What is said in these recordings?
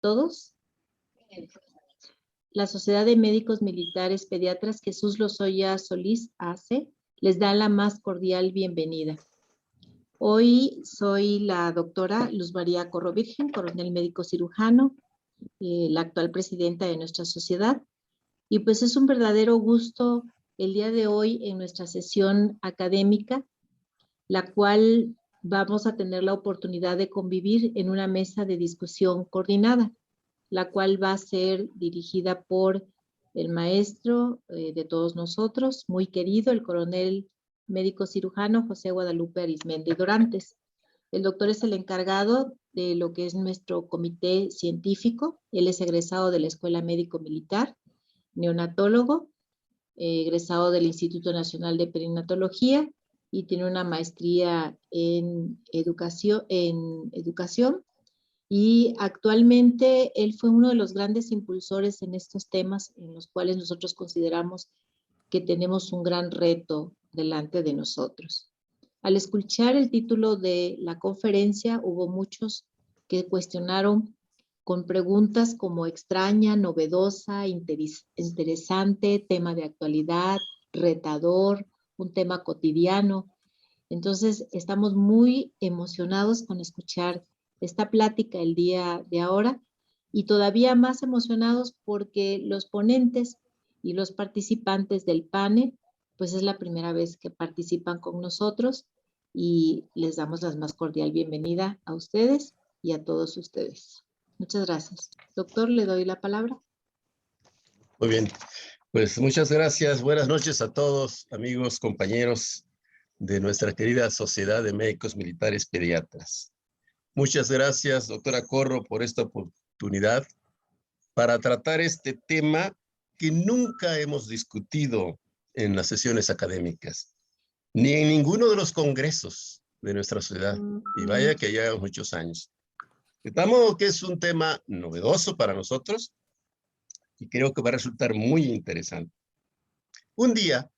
todos. La Sociedad de Médicos Militares Pediatras Jesús Lozoya Solís ACE les da la más cordial bienvenida. Hoy soy la doctora Luz María Corro Virgen, coronel médico cirujano, la actual presidenta de nuestra sociedad. Y pues es un verdadero gusto el día de hoy en nuestra sesión académica, la cual vamos a tener la oportunidad de convivir en una mesa de discusión coordinada, la cual va a ser dirigida por el maestro de todos nosotros, muy querido, el coronel médico cirujano José Guadalupe Arizmendi Dorantes. El doctor es el encargado de lo que es nuestro comité científico. Él es egresado de la Escuela Médico Militar, neonatólogo, egresado del Instituto Nacional de Perinatología y tiene una maestría en educación, y actualmente él fue uno de los grandes impulsores en estos temas en los cuales nosotros consideramos que tenemos un gran reto delante de nosotros. Al escuchar el título de la conferencia, hubo muchos que cuestionaron con preguntas como extraña, novedosa, interesante, tema de actualidad, retador, un tema cotidiano. Entonces, estamos muy emocionados con escuchar esta plática el día de ahora y todavía más emocionados porque los ponentes y los participantes del panel, pues es la primera vez que participan con nosotros y les damos la más cordial bienvenida a ustedes y a todos ustedes. Muchas gracias. Doctor, le doy la palabra. Muy bien, pues muchas gracias. Buenas noches a todos, amigos, compañeros de nuestra querida Sociedad de Médicos Militares Pediatras. Muchas gracias, doctora Corro, por esta oportunidad para tratar este tema que nunca hemos discutido en las sesiones académicas, ni en ninguno de los congresos de nuestra sociedad. Y vaya que ya muchos años. Estamos que es un tema novedoso para nosotros y creo que va a resultar muy interesante. Un día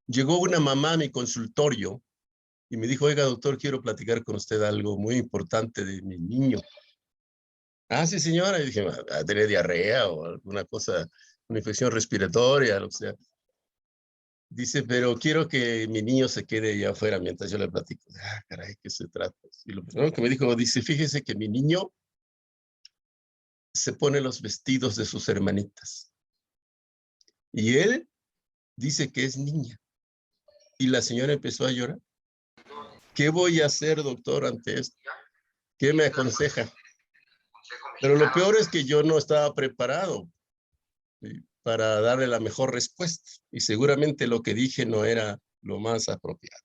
llegó una mamá a mi consultorio y me dijo, oiga, doctor, quiero platicar con usted algo muy importante de mi niño. Ah, sí, señora. Y dije, ¿tiene diarrea o alguna cosa, una infección respiratoria? O sea, dice, pero quiero que mi niño se quede allá afuera mientras yo le platico. Ah, caray, ¿qué se trata? Y lo primero que me dijo, dice, fíjese que mi niño se pone los vestidos de sus hermanitas. Y él dice que es niña. Y la señora empezó a llorar. ¿Qué voy a hacer, doctor, ante esto? ¿Qué me aconseja? Pero lo peor es que yo no estaba preparado para darle la mejor respuesta. Y seguramente lo que dije no era lo más apropiado.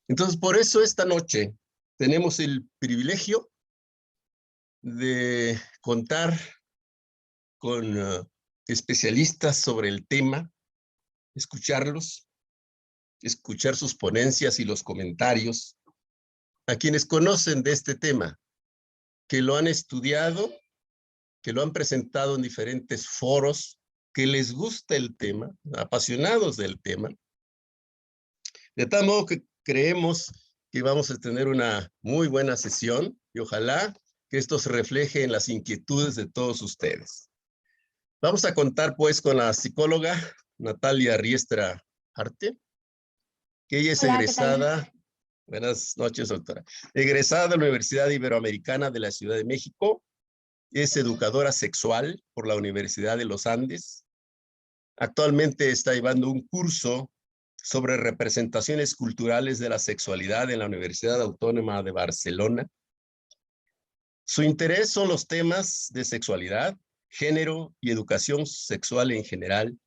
Entonces, por eso esta noche tenemos el privilegio de contar con especialistas sobre el tema, escucharlos, escuchar sus ponencias y los comentarios, a quienes conocen de este tema, que lo han estudiado, que lo han presentado en diferentes foros, que les gusta el tema, apasionados del tema. De tal modo que creemos que vamos a tener una muy buena sesión y ojalá que esto se refleje en las inquietudes de todos ustedes. Vamos a contar pues con la psicóloga Natalia Riestra Arte, que ella es egresada, buenas noches doctora, egresada de la Universidad Iberoamericana de la Ciudad de México, es educadora sexual por la Universidad de los Andes, actualmente está llevando un curso sobre representaciones culturales de la sexualidad en la Universidad Autónoma de Barcelona. Su interés son los temas de sexualidad, género y educación sexual en general.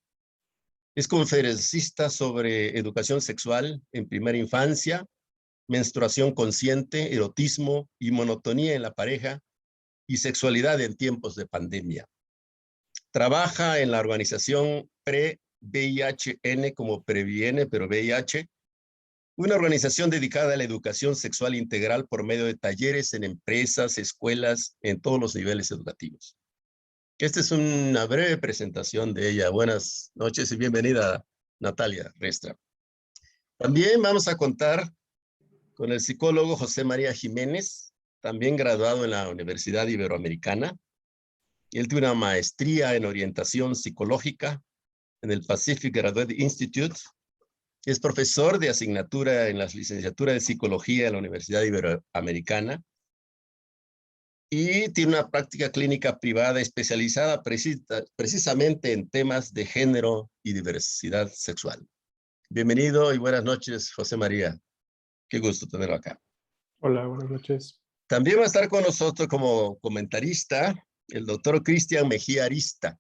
Es conferencista sobre educación sexual en primera infancia, menstruación consciente, erotismo y monotonía en la pareja y sexualidad en tiempos de pandemia. Trabaja en la organización Pre-VIHN como Previene, pero VIH, una organización dedicada a la educación sexual integral por medio de talleres en empresas, escuelas, en todos los niveles educativos. Esta es una breve presentación de ella. Buenas noches y bienvenida, Natalia Riestra. También vamos a contar con el psicólogo José María Jiménez, también graduado en la Universidad Iberoamericana. Él tiene una maestría en orientación psicológica en el Pacific Graduate Institute. Es profesor de asignatura en la licenciatura de Psicología en la Universidad Iberoamericana y tiene una práctica clínica privada especializada precisamente en temas de género y diversidad sexual. Bienvenido y buenas noches, José María. Qué gusto tenerlo acá. Hola, buenas noches. También va a estar con nosotros como comentarista el doctor Cristian Mejía Arista.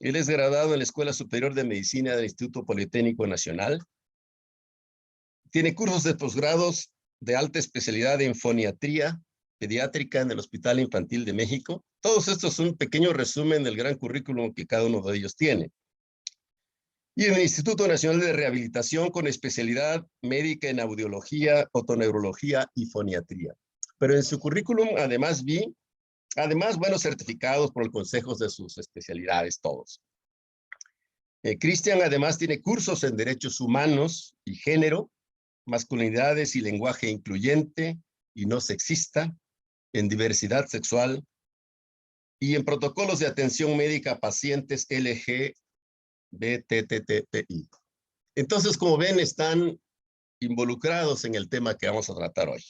Él es graduado en la Escuela Superior de Medicina del Instituto Politécnico Nacional. Tiene cursos de posgrados de alta especialidad en foniatría pediátrica en el Hospital Infantil de México. Todos estos son un pequeño resumen del gran currículum que cada uno de ellos tiene. Y en el Instituto Nacional de Rehabilitación con especialidad médica en audiología, otoneurología y foniatría. Pero en su currículum además buenos certificados por el consejo de sus especialidades, todos. Cristian además tiene cursos en derechos humanos y género, masculinidades y lenguaje incluyente y no sexista, en diversidad sexual y en protocolos de atención médica a pacientes LGBTTI. Entonces, como ven, están involucrados en el tema que vamos a tratar hoy.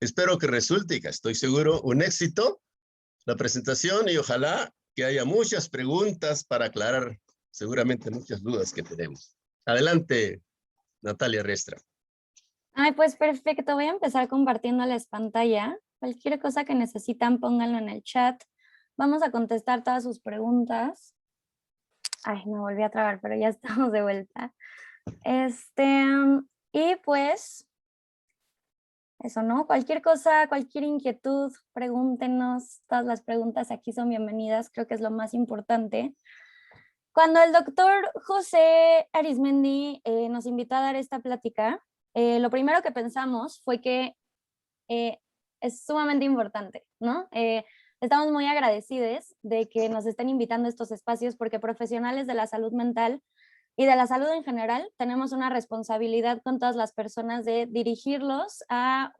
Espero que resulte, y estoy seguro, un éxito la presentación y ojalá que haya muchas preguntas para aclarar seguramente muchas dudas que tenemos. Adelante, Natalia Restra. Ay, pues perfecto. Voy a empezar compartiéndoles pantalla. Cualquier cosa que necesitan, pónganlo en el chat. Vamos a contestar todas sus preguntas. Ay, me volví a trabar, pero ya estamos de vuelta. Y pues, eso, ¿no? Cualquier cosa, cualquier inquietud, pregúntenos. Todas las preguntas aquí son bienvenidas. Creo que es lo más importante. Cuando el doctor José Arismendi nos invitó a dar esta plática, lo primero que pensamos fue que es sumamente importante, ¿no? Estamos muy agradecidos de que nos estén invitando a estos espacios porque profesionales de la salud mental y de la salud en general tenemos una responsabilidad con todas las personas de dirigirlos al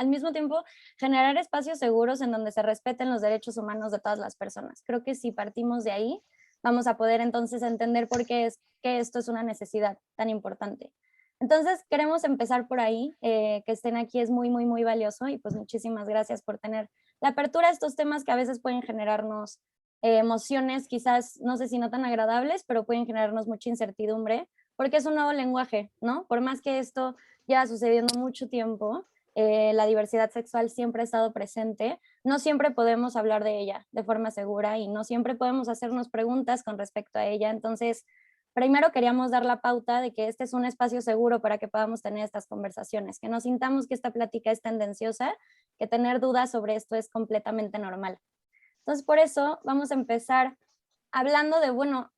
mismo tiempo generar espacios seguros en donde se respeten los derechos humanos de todas las personas. Creo que si partimos de ahí, vamos a poder entonces entender por qué es que esto es una necesidad tan importante. Entonces, queremos empezar por ahí, que estén aquí es muy, muy, muy valioso y pues muchísimas gracias por tener la apertura a estos temas que a veces pueden generarnos emociones, quizás, no sé si no tan agradables, pero pueden generarnos mucha incertidumbre, porque es un nuevo lenguaje, ¿no? Por más que esto ya sucediendo mucho tiempo, la diversidad sexual siempre ha estado presente, no siempre podemos hablar de ella de forma segura y no siempre podemos hacernos preguntas con respecto a ella, entonces primero queríamos dar la pauta de que este es un espacio seguro para que podamos tener estas conversaciones, que no sintamos que esta plática es tendenciosa, que tener dudas sobre esto es completamente normal. Entonces, por eso vamos a empezar hablando de, bueno,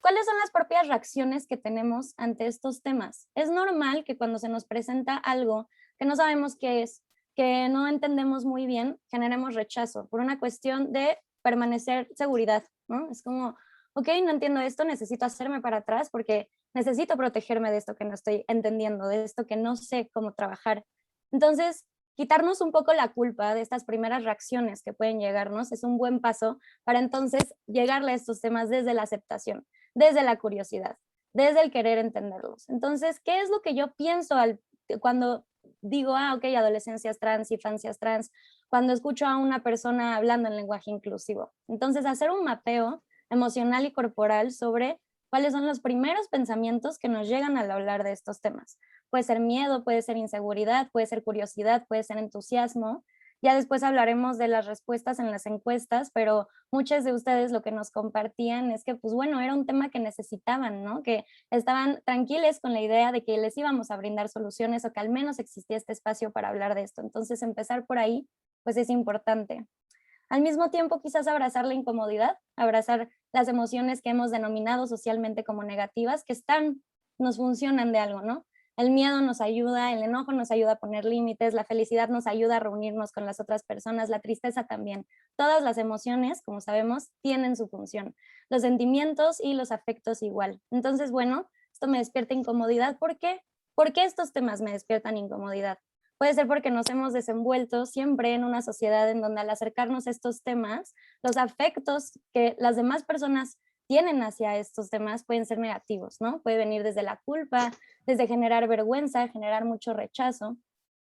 ¿cuáles son las propias reacciones que tenemos ante estos temas? Es normal que cuando se nos presenta algo que no sabemos qué es, que no entendemos muy bien, generemos rechazo por una cuestión de permanecer seguridad, ¿no? Es como, ok, no entiendo esto, necesito hacerme para atrás porque necesito protegerme de esto que no estoy entendiendo, de esto que no sé cómo trabajar. Entonces, quitarnos un poco la culpa de estas primeras reacciones que pueden llegarnos es un buen paso para entonces llegarle a estos temas desde la aceptación, desde la curiosidad, desde el querer entenderlos. Entonces, ¿qué es lo que yo pienso cuando digo, ok, adolescencias trans, infancias trans, cuando escucho a una persona hablando en lenguaje inclusivo? Entonces, hacer un mapeo emocional y corporal sobre cuáles son los primeros pensamientos que nos llegan al hablar de estos temas. Puede ser miedo, puede ser inseguridad, puede ser curiosidad, puede ser entusiasmo. Ya después hablaremos de las respuestas en las encuestas, pero muchos de ustedes lo que nos compartían es que, pues bueno, era un tema que necesitaban, ¿no? Que estaban tranquiles con la idea de que les íbamos a brindar soluciones o que al menos existía este espacio para hablar de esto. Entonces, empezar por ahí, pues es importante. Al mismo tiempo, quizás abrazar la incomodidad, abrazar las emociones que hemos denominado socialmente como negativas, que nos funcionan de algo, ¿no? El miedo nos ayuda, el enojo nos ayuda a poner límites, la felicidad nos ayuda a reunirnos con las otras personas, la tristeza también. Todas las emociones, como sabemos, tienen su función. Los sentimientos y los afectos igual. Entonces, bueno, esto me despierta incomodidad. ¿Por qué? ¿Por qué estos temas me despiertan incomodidad? puede ser porque nos hemos desenvuelto siempre en una sociedad en donde al acercarnos a estos temas, los afectos que las demás personas tienen hacia estos temas pueden ser negativos, ¿no? Puede venir desde la culpa, desde generar vergüenza, generar mucho rechazo.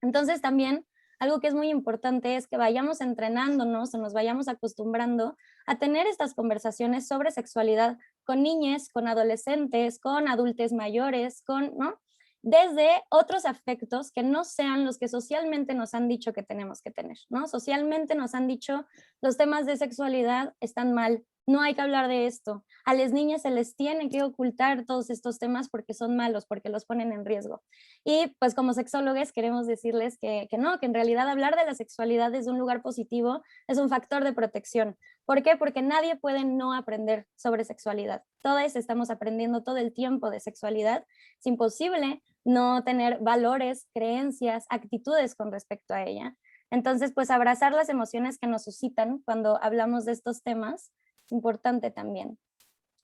Entonces también algo que es muy importante es que vayamos entrenándonos o nos vayamos acostumbrando a tener estas conversaciones sobre sexualidad con niñas, con adolescentes, con adultos mayores, ¿no? Desde otros afectos que no sean los que socialmente nos han dicho que tenemos que tener, ¿no? Socialmente nos han dicho los temas de sexualidad están mal, no hay que hablar de esto. A las niñas se les tiene que ocultar todos estos temas porque son malos, porque los ponen en riesgo. Y pues como sexólogos queremos decirles que no, que en realidad hablar de la sexualidad desde un lugar positivo es un factor de protección. ¿Por qué? Porque nadie puede no aprender sobre sexualidad. Todos estamos aprendiendo todo el tiempo de sexualidad. Es imposible no tener valores, creencias, actitudes con respecto a ella. Entonces, pues abrazar las emociones que nos suscitan cuando hablamos de estos temas es importante también.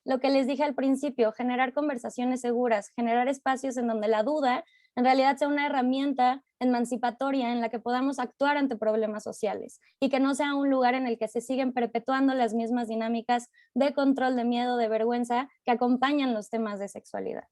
Lo que les dije al principio, generar conversaciones seguras, generar espacios en donde la duda en realidad sea una herramienta emancipatoria en la que podamos actuar ante problemas sociales y que no sea un lugar en el que se siguen perpetuando las mismas dinámicas de control, de miedo, de vergüenza que acompañan los temas de sexualidad.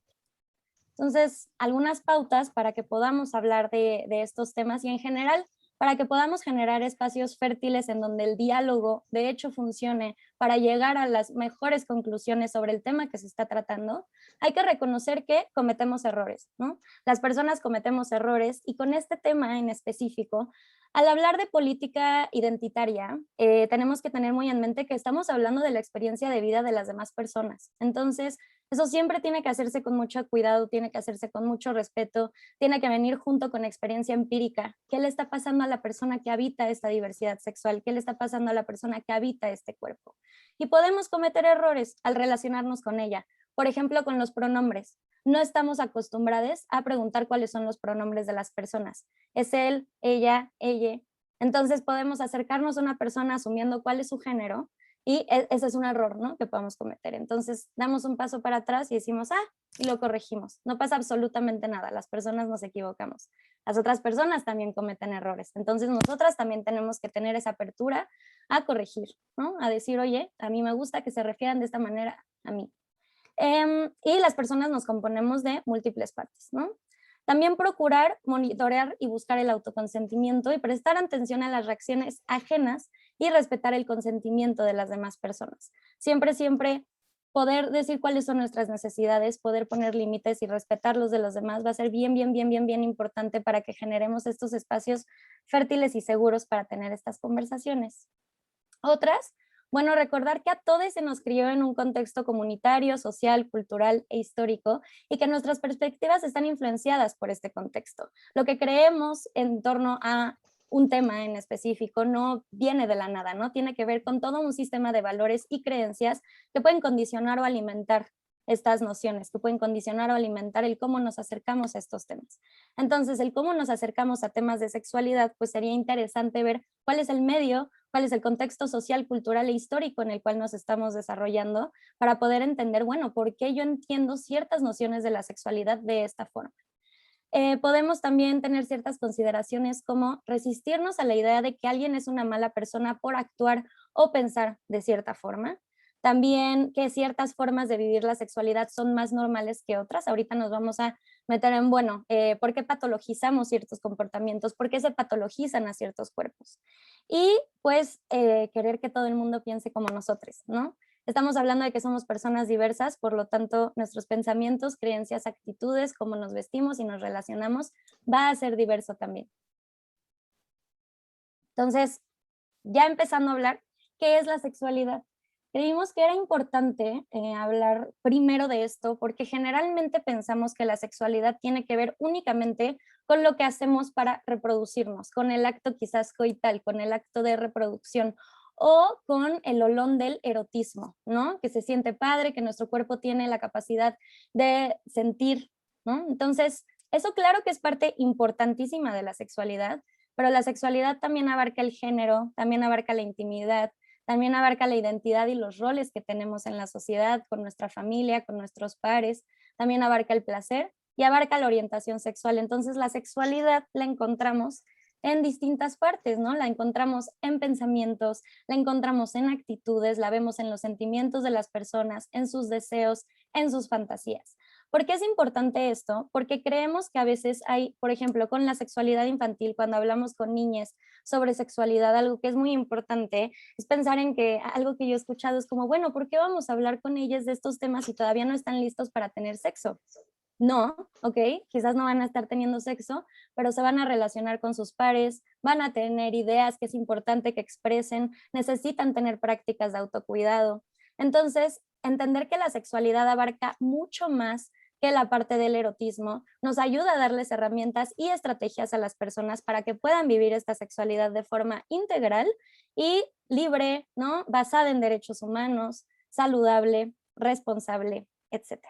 Entonces, algunas pautas para que podamos hablar de estos temas y en general para que podamos generar espacios fértiles en donde el diálogo de hecho funcione para llegar a las mejores conclusiones sobre el tema que se está tratando, hay que reconocer que cometemos errores, ¿no? Las personas cometemos errores y con este tema en específico, al hablar de política identitaria, tenemos que tener muy en mente que estamos hablando de la experiencia de vida de las demás personas. Entonces, eso siempre tiene que hacerse con mucho cuidado, tiene que hacerse con mucho respeto, tiene que venir junto con experiencia empírica. ¿Qué le está pasando a la persona que habita esta diversidad sexual? ¿Qué le está pasando a la persona que habita este cuerpo? Y podemos cometer errores al relacionarnos con ella. Por ejemplo, con los pronombres. No estamos acostumbrados a preguntar cuáles son los pronombres de las personas. Es él, ella, ella. Entonces podemos acercarnos a una persona asumiendo cuál es su género y ese es un error, ¿no?, que podemos cometer. Entonces damos un paso para atrás y decimos, y lo corregimos. No pasa absolutamente nada, las personas nos equivocamos. Las otras personas también cometen errores. Entonces nosotras también tenemos que tener esa apertura a corregir, ¿no? A decir, oye, a mí me gusta que se refieran de esta manera a mí. Y las personas nos componemos de múltiples partes, ¿no? También procurar monitorear y buscar el autoconsentimiento y prestar atención a las reacciones ajenas y respetar el consentimiento de las demás personas. Siempre, siempre poder decir cuáles son nuestras necesidades, poder poner límites y respetar los de los demás va a ser bien importante para que generemos estos espacios fértiles y seguros para tener estas conversaciones. Otras, bueno, recordar que a todos se nos crió en un contexto comunitario, social, cultural e histórico y que nuestras perspectivas están influenciadas por este contexto. Lo que creemos en torno a un tema en específico no viene de la nada, ¿no? Tiene que ver con todo un sistema de valores y creencias que pueden condicionar o alimentar estas nociones, que pueden condicionar o alimentar el cómo nos acercamos a estos temas. Entonces, el cómo nos acercamos a temas de sexualidad, pues sería interesante ver cuál es el medio, cuál es el contexto social, cultural e histórico en el cual nos estamos desarrollando para poder entender, bueno, ¿por qué yo entiendo ciertas nociones de la sexualidad de esta forma? Podemos también tener ciertas consideraciones como resistirnos a la idea de que alguien es una mala persona por actuar o pensar de cierta forma. También que ciertas formas de vivir la sexualidad son más normales que otras. Ahorita nos vamos a meter en, bueno, ¿por qué patologizamos ciertos comportamientos? ¿Por qué se patologizan a ciertos cuerpos? Y pues querer que todo el mundo piense como nosotros, ¿no? Estamos hablando de que somos personas diversas, por lo tanto, nuestros pensamientos, creencias, actitudes, cómo nos vestimos y nos relacionamos, va a ser diverso también. Entonces, ya empezando a hablar, ¿qué es la sexualidad? Creímos que era importante hablar primero de esto porque generalmente pensamos que la sexualidad tiene que ver únicamente con lo que hacemos para reproducirnos, con el acto quizás coital, con el acto de reproducción o con el olón del erotismo, ¿no? Que se siente padre, que nuestro cuerpo tiene la capacidad de sentir, ¿no? Entonces, eso claro que es parte importantísima de la sexualidad, pero la sexualidad también abarca el género, también abarca la intimidad, también abarca la identidad y los roles que tenemos en la sociedad, con nuestra familia, con nuestros pares, también abarca el placer y abarca la orientación sexual. Entonces la sexualidad la encontramos en distintas partes, ¿no? La encontramos en pensamientos, la encontramos en actitudes, la vemos en los sentimientos de las personas, en sus deseos, en sus fantasías. ¿Por qué es importante esto? Porque creemos que a veces hay, por ejemplo, con la sexualidad infantil, cuando hablamos con niñas sobre sexualidad, algo que es muy importante es pensar en que algo que yo he escuchado es como, bueno, ¿por qué vamos a hablar con ellas de estos temas si todavía no están listos para tener sexo? No, ok, quizás no van a estar teniendo sexo, pero se van a relacionar con sus pares, van a tener ideas que es importante que expresen, necesitan tener prácticas de autocuidado. Entonces, entender que la sexualidad abarca mucho más que la parte del erotismo, nos ayuda a darles herramientas y estrategias a las personas para que puedan vivir esta sexualidad de forma integral y libre, ¿no? Basada en derechos humanos, saludable, responsable, etc.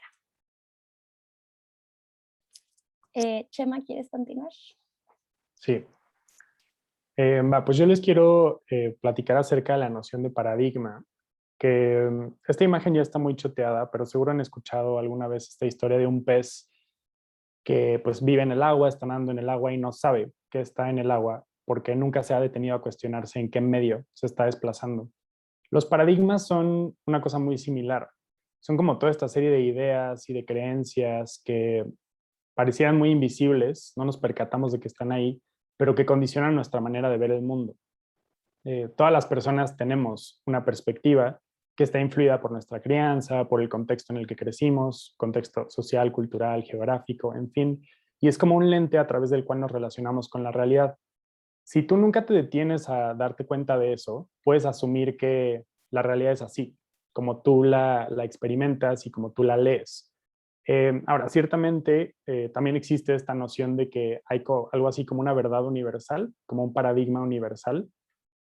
Chema, ¿quieres continuar? Sí. Pues yo les quiero platicar acerca de la noción de paradigma, que esta imagen ya está muy choteada, pero seguro han escuchado alguna vez esta historia de un pez que pues vive en el agua, está nadando en el agua y no sabe que está en el agua porque nunca se ha detenido a cuestionarse en qué medio se está desplazando. Los paradigmas son una cosa muy similar. Son como toda esta serie de ideas y de creencias que parecieran muy invisibles, no nos percatamos de que están ahí, pero que condicionan nuestra manera de ver el mundo. Todas las personas tenemos una perspectiva que está influida por nuestra crianza, por el contexto en el que crecimos, contexto social, cultural, geográfico, en fin, y es como un lente a través del cual nos relacionamos con la realidad. Si tú nunca te detienes a darte cuenta de eso, puedes asumir que la realidad es así, como tú la experimentas y como tú la lees. Ahora, ciertamente también existe esta noción de que hay algo así como una verdad universal, como un paradigma universal,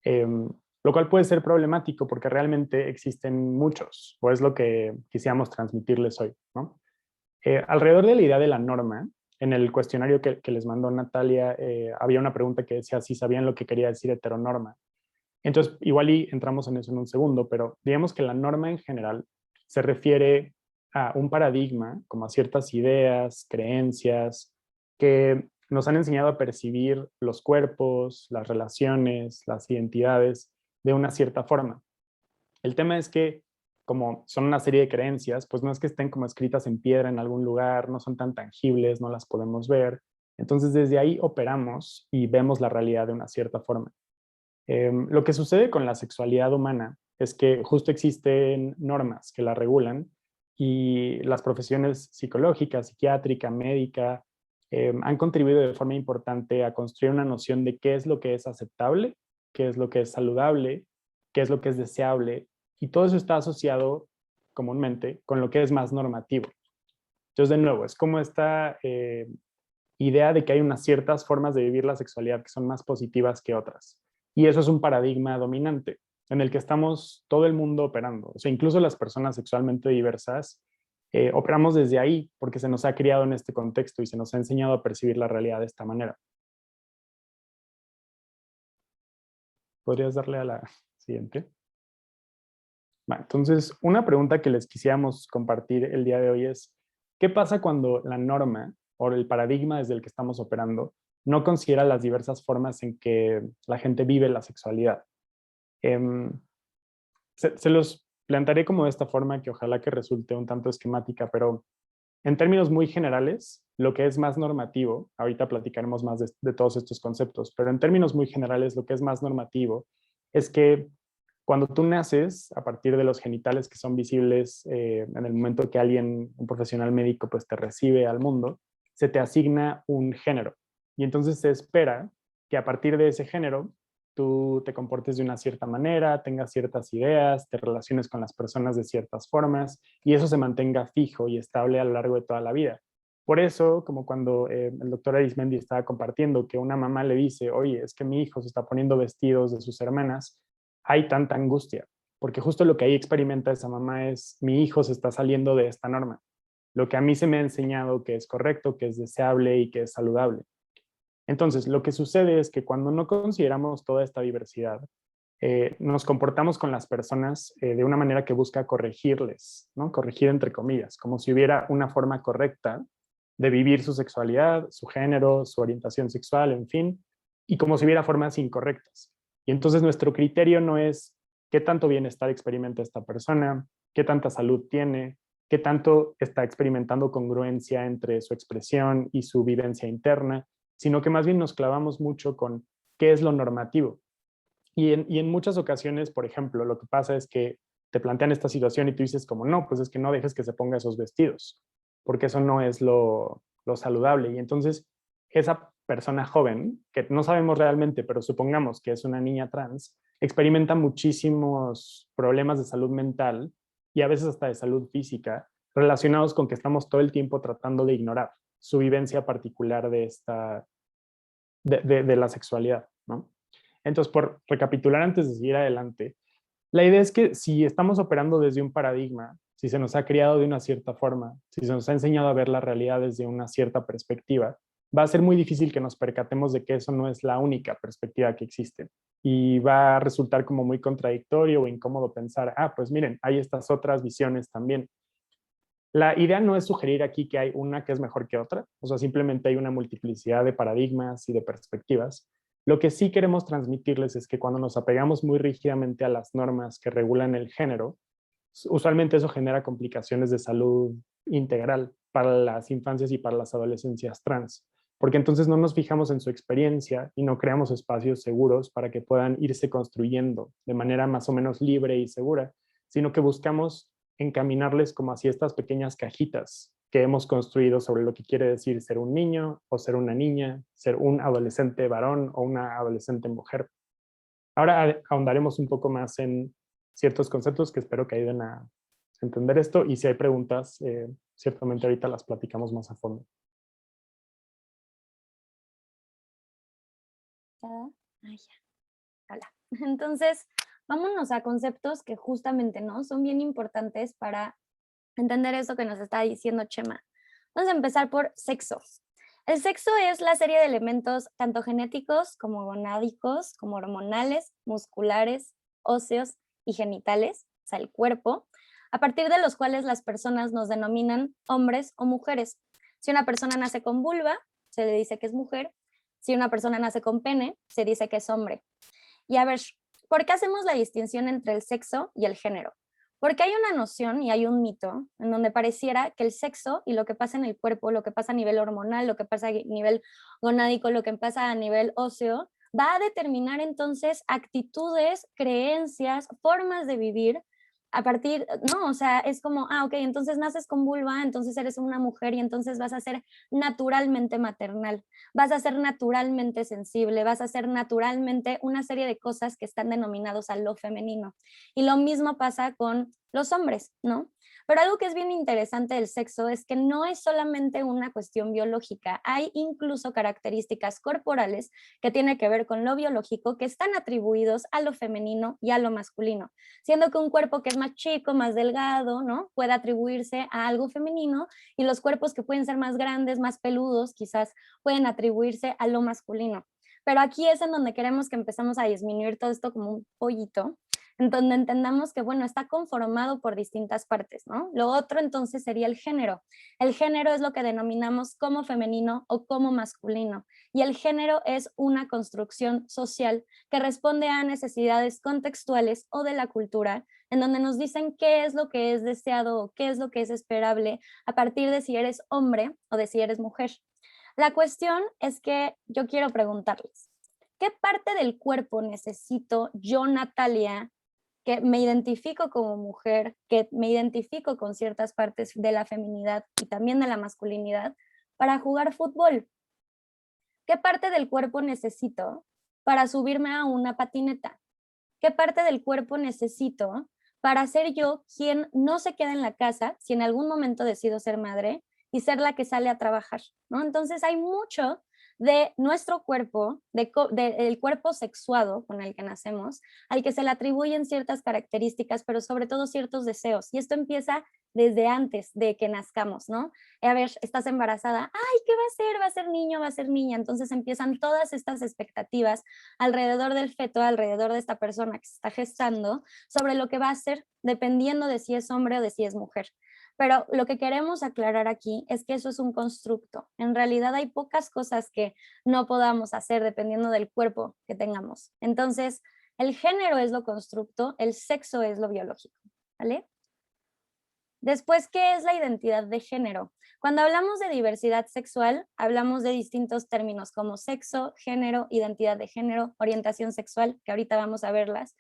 lo cual puede ser problemático porque realmente existen muchos, o es lo que quisiéramos transmitirles hoy, ¿no? Alrededor de la idea de la norma, en el cuestionario que les mandó Natalia, había una pregunta que decía si sabían lo que quería decir heteronorma. Entonces, igual y entramos en eso en un segundo, pero digamos que la norma en general se refiere a un paradigma, como a ciertas ideas, creencias, que nos han enseñado a percibir los cuerpos, las relaciones, las identidades de una cierta forma. El tema es que, como son una serie de creencias, pues no es que estén como escritas en piedra en algún lugar, no son tan tangibles, no las podemos ver. Entonces, desde ahí operamos y vemos la realidad de una cierta forma. Lo que sucede con la sexualidad humana es que justo existen normas que la regulan y las profesiones psicológica, psiquiátrica, médica, han contribuido de forma importante a construir una noción de qué es lo que es aceptable, qué es lo que es saludable, qué es lo que es deseable, y todo eso está asociado comúnmente con lo que es más normativo. Entonces, de nuevo, es como esta idea de que hay unas ciertas formas de vivir la sexualidad que son más positivas que otras. Y eso es un paradigma dominante en el que estamos todo el mundo operando. O sea, incluso las personas sexualmente diversas operamos desde ahí porque se nos ha criado en este contexto y se nos ha enseñado a percibir la realidad de esta manera. ¿Podrías darle a la siguiente? Bueno, entonces, una pregunta que les quisiéramos compartir el día de hoy es, ¿qué pasa cuando la norma o el paradigma desde el que estamos operando no considera las diversas formas en que la gente vive la sexualidad? Se los plantearé como de esta forma que ojalá que resulte un tanto esquemática, pero en términos muy generales, lo que es más normativo, ahorita platicaremos más de todos estos conceptos, pero en términos muy generales, lo que es más normativo es que cuando tú naces, a partir de los genitales que son visibles en el momento que alguien, un profesional médico, pues te recibe al mundo, se te asigna un género. Y entonces se espera que a partir de ese género tú te comportes de una cierta manera, tengas ciertas ideas, te relaciones con las personas de ciertas formas y eso se mantenga fijo y estable a lo largo de toda la vida. Por eso, como cuando el doctor Arismendi estaba compartiendo que una mamá le dice, oye, es que mi hijo se está poniendo vestidos de sus hermanas, hay tanta angustia, porque justo lo que ahí experimenta esa mamá es, mi hijo se está saliendo de esta norma, lo que a mí se me ha enseñado que es correcto, que es deseable y que es saludable. Entonces, lo que sucede es que cuando no consideramos toda esta diversidad, nos comportamos con las personas de una manera que busca corregirles, ¿no? Corregir entre comillas, como si hubiera una forma correcta de vivir su sexualidad, su género, su orientación sexual, en fin, y como si hubiera formas incorrectas. Y entonces nuestro criterio no es qué tanto bienestar experimenta esta persona, qué tanta salud tiene, qué tanto está experimentando congruencia entre su expresión y su vivencia interna, sino que más bien nos clavamos mucho con qué es lo normativo. Y en muchas ocasiones, por ejemplo, lo que pasa es que te plantean esta situación y tú dices como, no, pues es que no dejes que se ponga esos vestidos, porque eso no es lo saludable. Y entonces esa persona joven, que no sabemos realmente, pero supongamos que es una niña trans, experimenta muchísimos problemas de salud mental y a veces hasta de salud física relacionados con que estamos todo el tiempo tratando de ignorar su vivencia particular de de la sexualidad, ¿no? Entonces, por recapitular antes de seguir adelante, la idea es que si estamos operando desde un paradigma, si se nos ha criado de una cierta forma, si se nos ha enseñado a ver la realidad desde una cierta perspectiva, va a ser muy difícil que nos percatemos de que eso no es la única perspectiva que existe. Y va a resultar como muy contradictorio o incómodo pensar, ah, pues miren, hay estas otras visiones también. La idea no es sugerir aquí que hay una que es mejor que otra, o sea, simplemente hay una multiplicidad de paradigmas y de perspectivas. Lo que sí queremos transmitirles es que cuando nos apegamos muy rígidamente a las normas que regulan el género, usualmente eso genera complicaciones de salud integral para las infancias y para las adolescencias trans, porque entonces no nos fijamos en su experiencia y no creamos espacios seguros para que puedan irse construyendo de manera más o menos libre y segura, sino que buscamos encaminarles como hacia estas pequeñas cajitas que hemos construido sobre lo que quiere decir ser un niño o ser una niña, ser un adolescente varón o una adolescente mujer. Ahora ahondaremos un poco más en ciertos conceptos que espero que ayuden a entender esto, y si hay preguntas, ciertamente ahorita las platicamos más a fondo. Ay, ya. Hola. Entonces, vámonos a conceptos que justamente, ¿no?, son bien importantes para entender eso que nos está diciendo Chema. Vamos a empezar por sexo. El sexo es la serie de elementos tanto genéticos como gonádicos, como hormonales, musculares, óseos y genitales, o sea, el cuerpo, a partir de los cuales las personas nos denominan hombres o mujeres. Si una persona nace con vulva, se le dice que es mujer. Si una persona nace con pene, se dice que es hombre. Y a ver, ¿por qué hacemos la distinción entre el sexo y el género? Porque hay una noción y hay un mito en donde pareciera que el sexo y lo que pasa en el cuerpo, lo que pasa a nivel hormonal, lo que pasa a nivel gonádico, lo que pasa a nivel óseo, va a determinar entonces actitudes, creencias, formas de vivir a partir, no, o sea, es como, ah, ok, entonces naces con vulva, entonces eres una mujer y entonces vas a ser naturalmente maternal, vas a ser naturalmente sensible, vas a ser naturalmente una serie de cosas que están denominados a lo femenino. Y lo mismo pasa con los hombres, ¿no? Pero algo que es bien interesante del sexo es que no es solamente una cuestión biológica, hay incluso características corporales que tienen que ver con lo biológico que están atribuidos a lo femenino y a lo masculino, siendo que un cuerpo que es más chico, más delgado, ¿no?, puede atribuirse a algo femenino, y los cuerpos que pueden ser más grandes, más peludos, quizás pueden atribuirse a lo masculino. Pero aquí es en donde queremos que empezamos a disminuir todo esto como un pollito, en donde entendamos que, bueno, está conformado por distintas partes, ¿no? Lo otro entonces sería el género. El género es lo que denominamos como femenino o como masculino, y el género es una construcción social que responde a necesidades contextuales o de la cultura, en donde nos dicen qué es lo que es deseado o qué es lo que es esperable a partir de si eres hombre o de si eres mujer. La cuestión es que yo quiero preguntarles, ¿qué parte del cuerpo necesito yo, Natalia, que me identifico como mujer, que me identifico con ciertas partes de la feminidad y también de la masculinidad, para jugar fútbol? ¿Qué parte del cuerpo necesito para subirme a una patineta? ¿Qué parte del cuerpo necesito para ser yo quien no se queda en la casa si en algún momento decido ser madre y ser la que sale a trabajar, ¿no? Entonces hay mucho de nuestro cuerpo, del cuerpo sexuado con el que nacemos, al que se le atribuyen ciertas características, pero sobre todo ciertos deseos. Y esto empieza desde antes de que nazcamos, ¿no? A ver, estás embarazada, ay, ¿qué va a ser? ¿Va a ser niño? ¿Va a ser niña? Entonces empiezan todas estas expectativas alrededor del feto, alrededor de esta persona que se está gestando, sobre lo que va a ser, dependiendo de si es hombre o de si es mujer. Pero lo que queremos aclarar aquí es que eso es un constructo. En realidad hay pocas cosas que no podamos hacer dependiendo del cuerpo que tengamos. Entonces, el género es lo constructo, el sexo es lo biológico, ¿vale? Después, ¿qué es la identidad de género? Cuando hablamos de diversidad sexual, hablamos de distintos términos como sexo, género, identidad de género, orientación sexual, que ahorita vamos a verlas.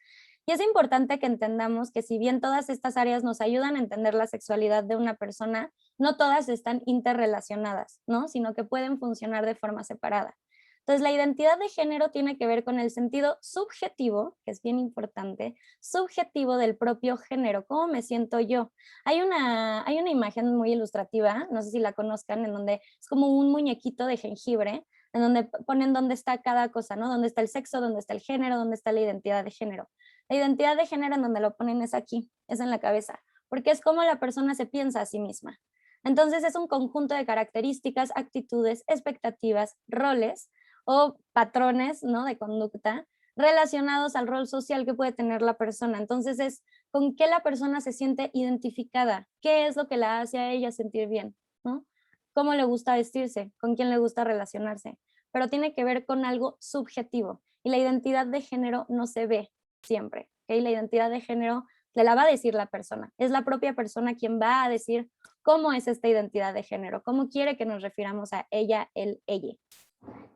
Y es importante que entendamos que si bien todas estas áreas nos ayudan a entender la sexualidad de una persona, no todas están interrelacionadas, ¿no? Sino que pueden funcionar de forma separada. Entonces, la identidad de género tiene que ver con el sentido subjetivo, que es bien importante, subjetivo del propio género, cómo me siento yo. Hay una imagen muy ilustrativa, no sé si la conozcan, en donde es como un muñequito de jengibre, en donde ponen dónde está cada cosa, ¿no? Dónde está el sexo, dónde está el género, dónde está la identidad de género. La identidad de género en donde lo ponen es aquí, es en la cabeza, porque es como la persona se piensa a sí misma. Entonces es un conjunto de características, actitudes, expectativas, roles o patrones, ¿no? De conducta relacionados al rol social que puede tener la persona. Entonces es con qué la persona se siente identificada, qué es lo que la hace a ella sentir bien, ¿no? Cómo le gusta vestirse, con quién le gusta relacionarse, pero tiene que ver con algo subjetivo y la identidad de género no se ve siempre, ¿ok? La identidad de género le la va a decir la persona, es la propia persona quien va a decir cómo es esta identidad de género, cómo quiere que nos refiramos a ella, él, ella.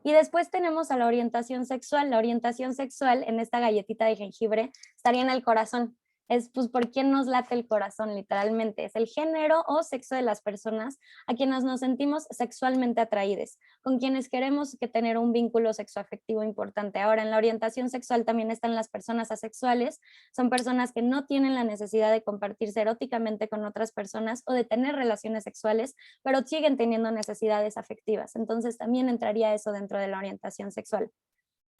Y después tenemos a la orientación sexual. La orientación sexual en esta galletita de jengibre estaría en el corazón. Es pues por quién nos late el corazón, literalmente. Es el género o sexo de las personas a quienes nos sentimos sexualmente atraídos, con quienes queremos que tener un vínculo sexoafectivo importante. Ahora, en la orientación sexual también están las personas asexuales. Son personas que no tienen la necesidad de compartirse eróticamente con otras personas o de tener relaciones sexuales, pero siguen teniendo necesidades afectivas. Entonces también entraría eso dentro de la orientación sexual.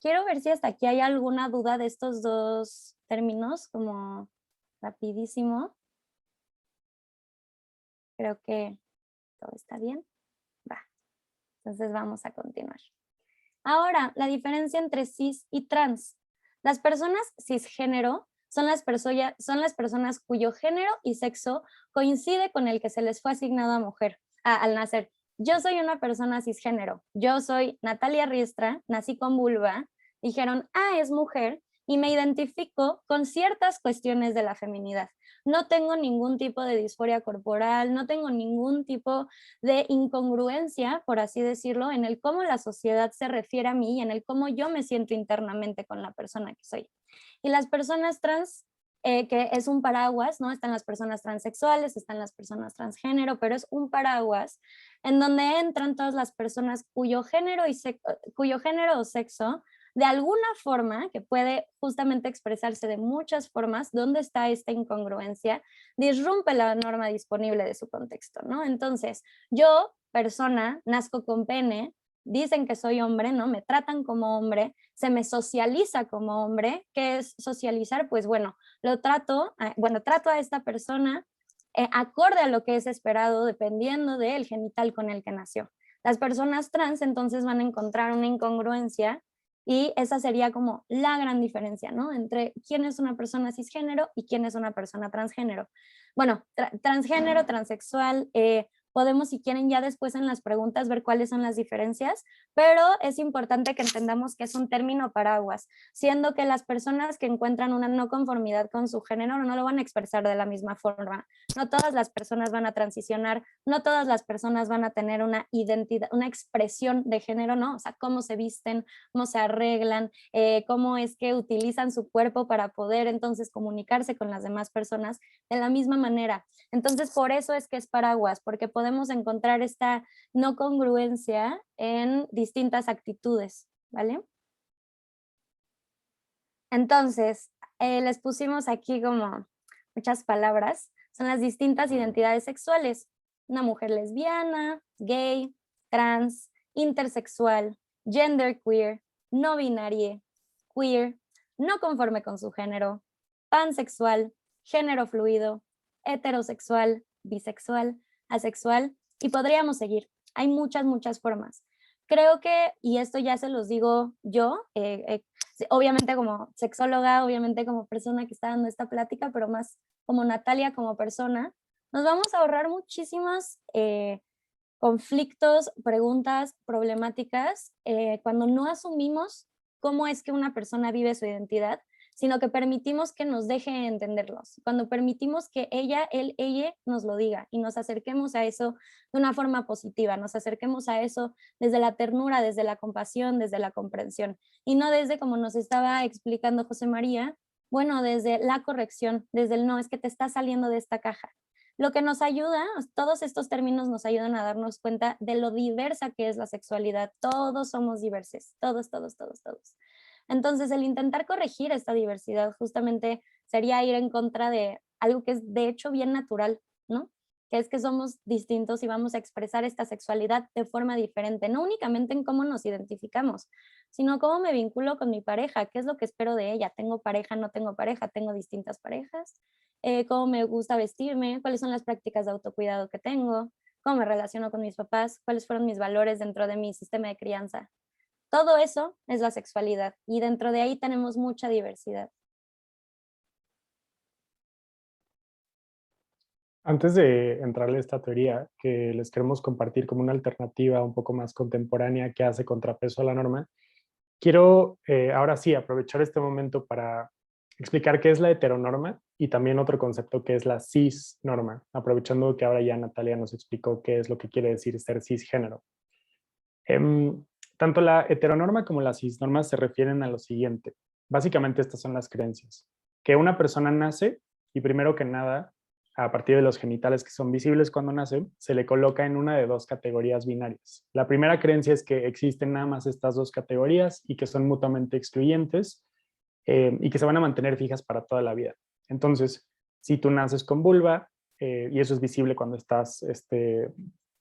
Quiero ver si hasta aquí hay alguna duda de estos dos términos, como rapidísimo. Creo que todo está bien. Va. Entonces vamos a continuar. Ahora, la diferencia entre cis y trans. Las personas cisgénero son las personas cuyo género y sexo coincide con el que se les fue asignado a mujer al nacer. Yo soy una persona cisgénero. Yo soy Natalia Riestra, nací con vulva. Dijeron, es mujer, y me identifico con ciertas cuestiones de la feminidad. No tengo ningún tipo de disforia corporal, no tengo ningún tipo de incongruencia, por así decirlo, en el cómo la sociedad se refiere a mí y en el cómo yo me siento internamente con la persona que soy. Y las personas trans, que es un paraguas, ¿no? Están las personas transexuales, están las personas transgénero, pero es un paraguas en donde entran todas las personas cuyo género o sexo de alguna forma, que puede justamente expresarse de muchas formas, donde está esta incongruencia, disrumpe la norma disponible de su contexto, ¿no? Entonces, yo, persona, nazco con pene, dicen que soy hombre, ¿no? Me tratan como hombre, se me socializa como hombre. ¿Qué es socializar? Pues bueno, trato a esta persona acorde a lo que es esperado dependiendo del genital con el que nació. Las personas trans entonces van a encontrar una incongruencia y esa sería como la gran diferencia, ¿no? Entre quién es una persona cisgénero y quién es una persona transgénero. Bueno, transgénero, transexual, podemos, si quieren, ya después en las preguntas ver cuáles son las diferencias, pero es importante que entendamos que es un término paraguas, siendo que las personas que encuentran una no conformidad con su género no lo van a expresar de la misma forma. No todas las personas van a transicionar, no todas las personas van a tener una identidad, una expresión de género, ¿no? O sea, cómo se visten, cómo se arreglan, cómo es que utilizan su cuerpo para poder entonces comunicarse con las demás personas de la misma manera. Entonces, por eso es que es paraguas, porque podemos encontrar esta no congruencia en distintas actitudes, ¿vale? Entonces, les pusimos aquí como muchas palabras, son las distintas identidades sexuales. Una mujer lesbiana, gay, trans, intersexual, genderqueer, no binaria, queer, no conforme con su género, pansexual, género fluido, heterosexual, bisexual, asexual, y podríamos seguir. Hay muchas, muchas formas. Creo que, y esto ya se los digo yo, obviamente como sexóloga, obviamente como persona que está dando esta plática, pero más como Natalia como persona, Nos vamos a ahorrar muchísimos conflictos, preguntas, problemáticas, cuando no asumimos cómo es que una persona vive su identidad, sino que permitimos que nos deje entenderlos. Cuando permitimos que ella, él, ella nos lo diga y nos acerquemos a eso de una forma positiva, nos acerquemos a eso desde la ternura, desde la compasión, desde la comprensión y no desde, como nos estaba explicando José María, bueno, desde la corrección, desde el no, es que te está saliendo de esta caja. Lo que nos ayuda, todos estos términos nos ayudan a darnos cuenta de lo diversa que es la sexualidad. Todos somos diversos, todos, todos, todos, todos. Entonces, el intentar corregir esta diversidad justamente sería ir en contra de algo que es de hecho bien natural, ¿no? Que es que somos distintos y vamos a expresar esta sexualidad de forma diferente, no únicamente en cómo nos identificamos, sino cómo me vinculo con mi pareja, qué es lo que espero de ella, tengo pareja, no tengo pareja, tengo distintas parejas, cómo me gusta vestirme, cuáles son las prácticas de autocuidado que tengo, cómo me relaciono con mis papás, cuáles fueron mis valores dentro de mi sistema de crianza. Todo eso es la sexualidad y dentro de ahí tenemos mucha diversidad. Antes de entrarle a esta teoría que les queremos compartir como una alternativa un poco más contemporánea que hace contrapeso a la norma, quiero ahora sí aprovechar este momento para explicar qué es la heteronorma y también otro concepto que es la cisnorma, aprovechando que ahora ya Natalia nos explicó qué es lo que quiere decir ser cisgénero. Tanto la heteronorma como la cisnorma se refieren a lo siguiente. Básicamente estas son las creencias. Que una persona nace y primero que nada, a partir de los genitales que son visibles cuando nace, se le coloca en una de dos categorías binarias. La primera creencia es que existen nada más estas dos categorías y que son mutuamente excluyentes y que se van a mantener fijas para toda la vida. Entonces, si tú naces con vulva, y eso es visible cuando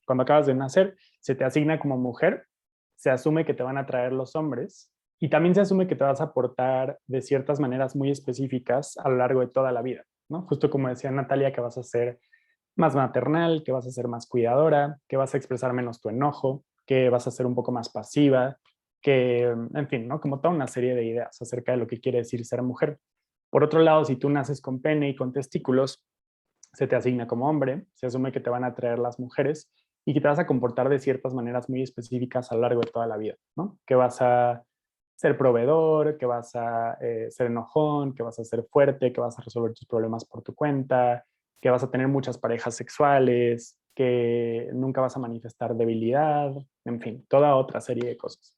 cuando acabas de nacer, se te asigna como mujer, se asume que te van a traer los hombres y también se asume que te vas a portar de ciertas maneras muy específicas a lo largo de toda la vida, ¿no? Justo como decía Natalia, que vas a ser más maternal, que vas a ser más cuidadora, que vas a expresar menos tu enojo, que vas a ser un poco más pasiva, que, en fin, ¿no? Como toda una serie de ideas acerca de lo que quiere decir ser mujer. Por otro lado, si tú naces con pene y con testículos, se te asigna como hombre, se asume que te van a traer las mujeres y que te vas a comportar de ciertas maneras muy específicas a lo largo de toda la vida, ¿no? Que vas a ser proveedor, que vas a ser enojón, que vas a ser fuerte, que vas a resolver tus problemas por tu cuenta, que vas a tener muchas parejas sexuales, que nunca vas a manifestar debilidad, en fin, toda otra serie de cosas.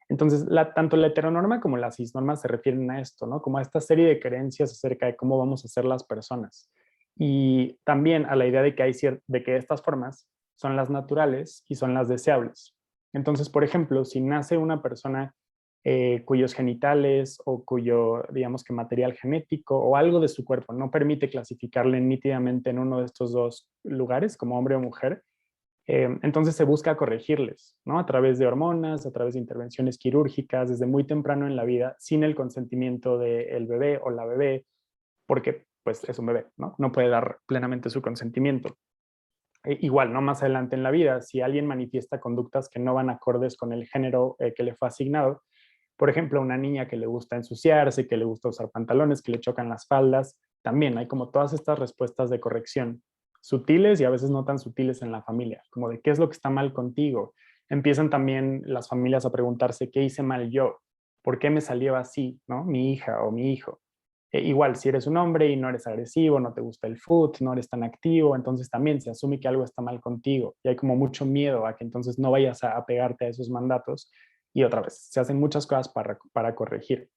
Entonces, tanto la heteronorma como la cisnorma se refieren a esto, ¿no? Como a esta serie de creencias acerca de cómo vamos a ser las personas. Y también a la idea de que estas formas son las naturales y son las deseables. Entonces, por ejemplo, si nace una persona cuyos genitales o cuyo, digamos que material genético o algo de su cuerpo no permite clasificarle nítidamente en uno de estos dos lugares, como hombre o mujer, entonces se busca corregirles, ¿no? A través de hormonas, a través de intervenciones quirúrgicas, desde muy temprano en la vida, sin el consentimiento del bebé o la bebé, porque pues es un bebé, ¿no? No puede dar plenamente su consentimiento. Igual, ¿no? Más adelante en la vida, si alguien manifiesta conductas que no van acordes con el género que le fue asignado, por ejemplo, una niña que le gusta ensuciarse, que le gusta usar pantalones, que le chocan las faldas, también hay como todas estas respuestas de corrección, sutiles y a veces no tan sutiles en la familia, como de qué es lo que está mal contigo. Empiezan también las familias a preguntarse qué hice mal yo, por qué me salió así, ¿no? Mi hija o mi hijo. Igual, si eres un hombre y no eres agresivo, no te gusta el foot, no eres tan activo, entonces también se asume que algo está mal contigo y hay como mucho miedo a que entonces no vayas a pegarte a esos mandatos y otra vez, se hacen muchas cosas para corregir.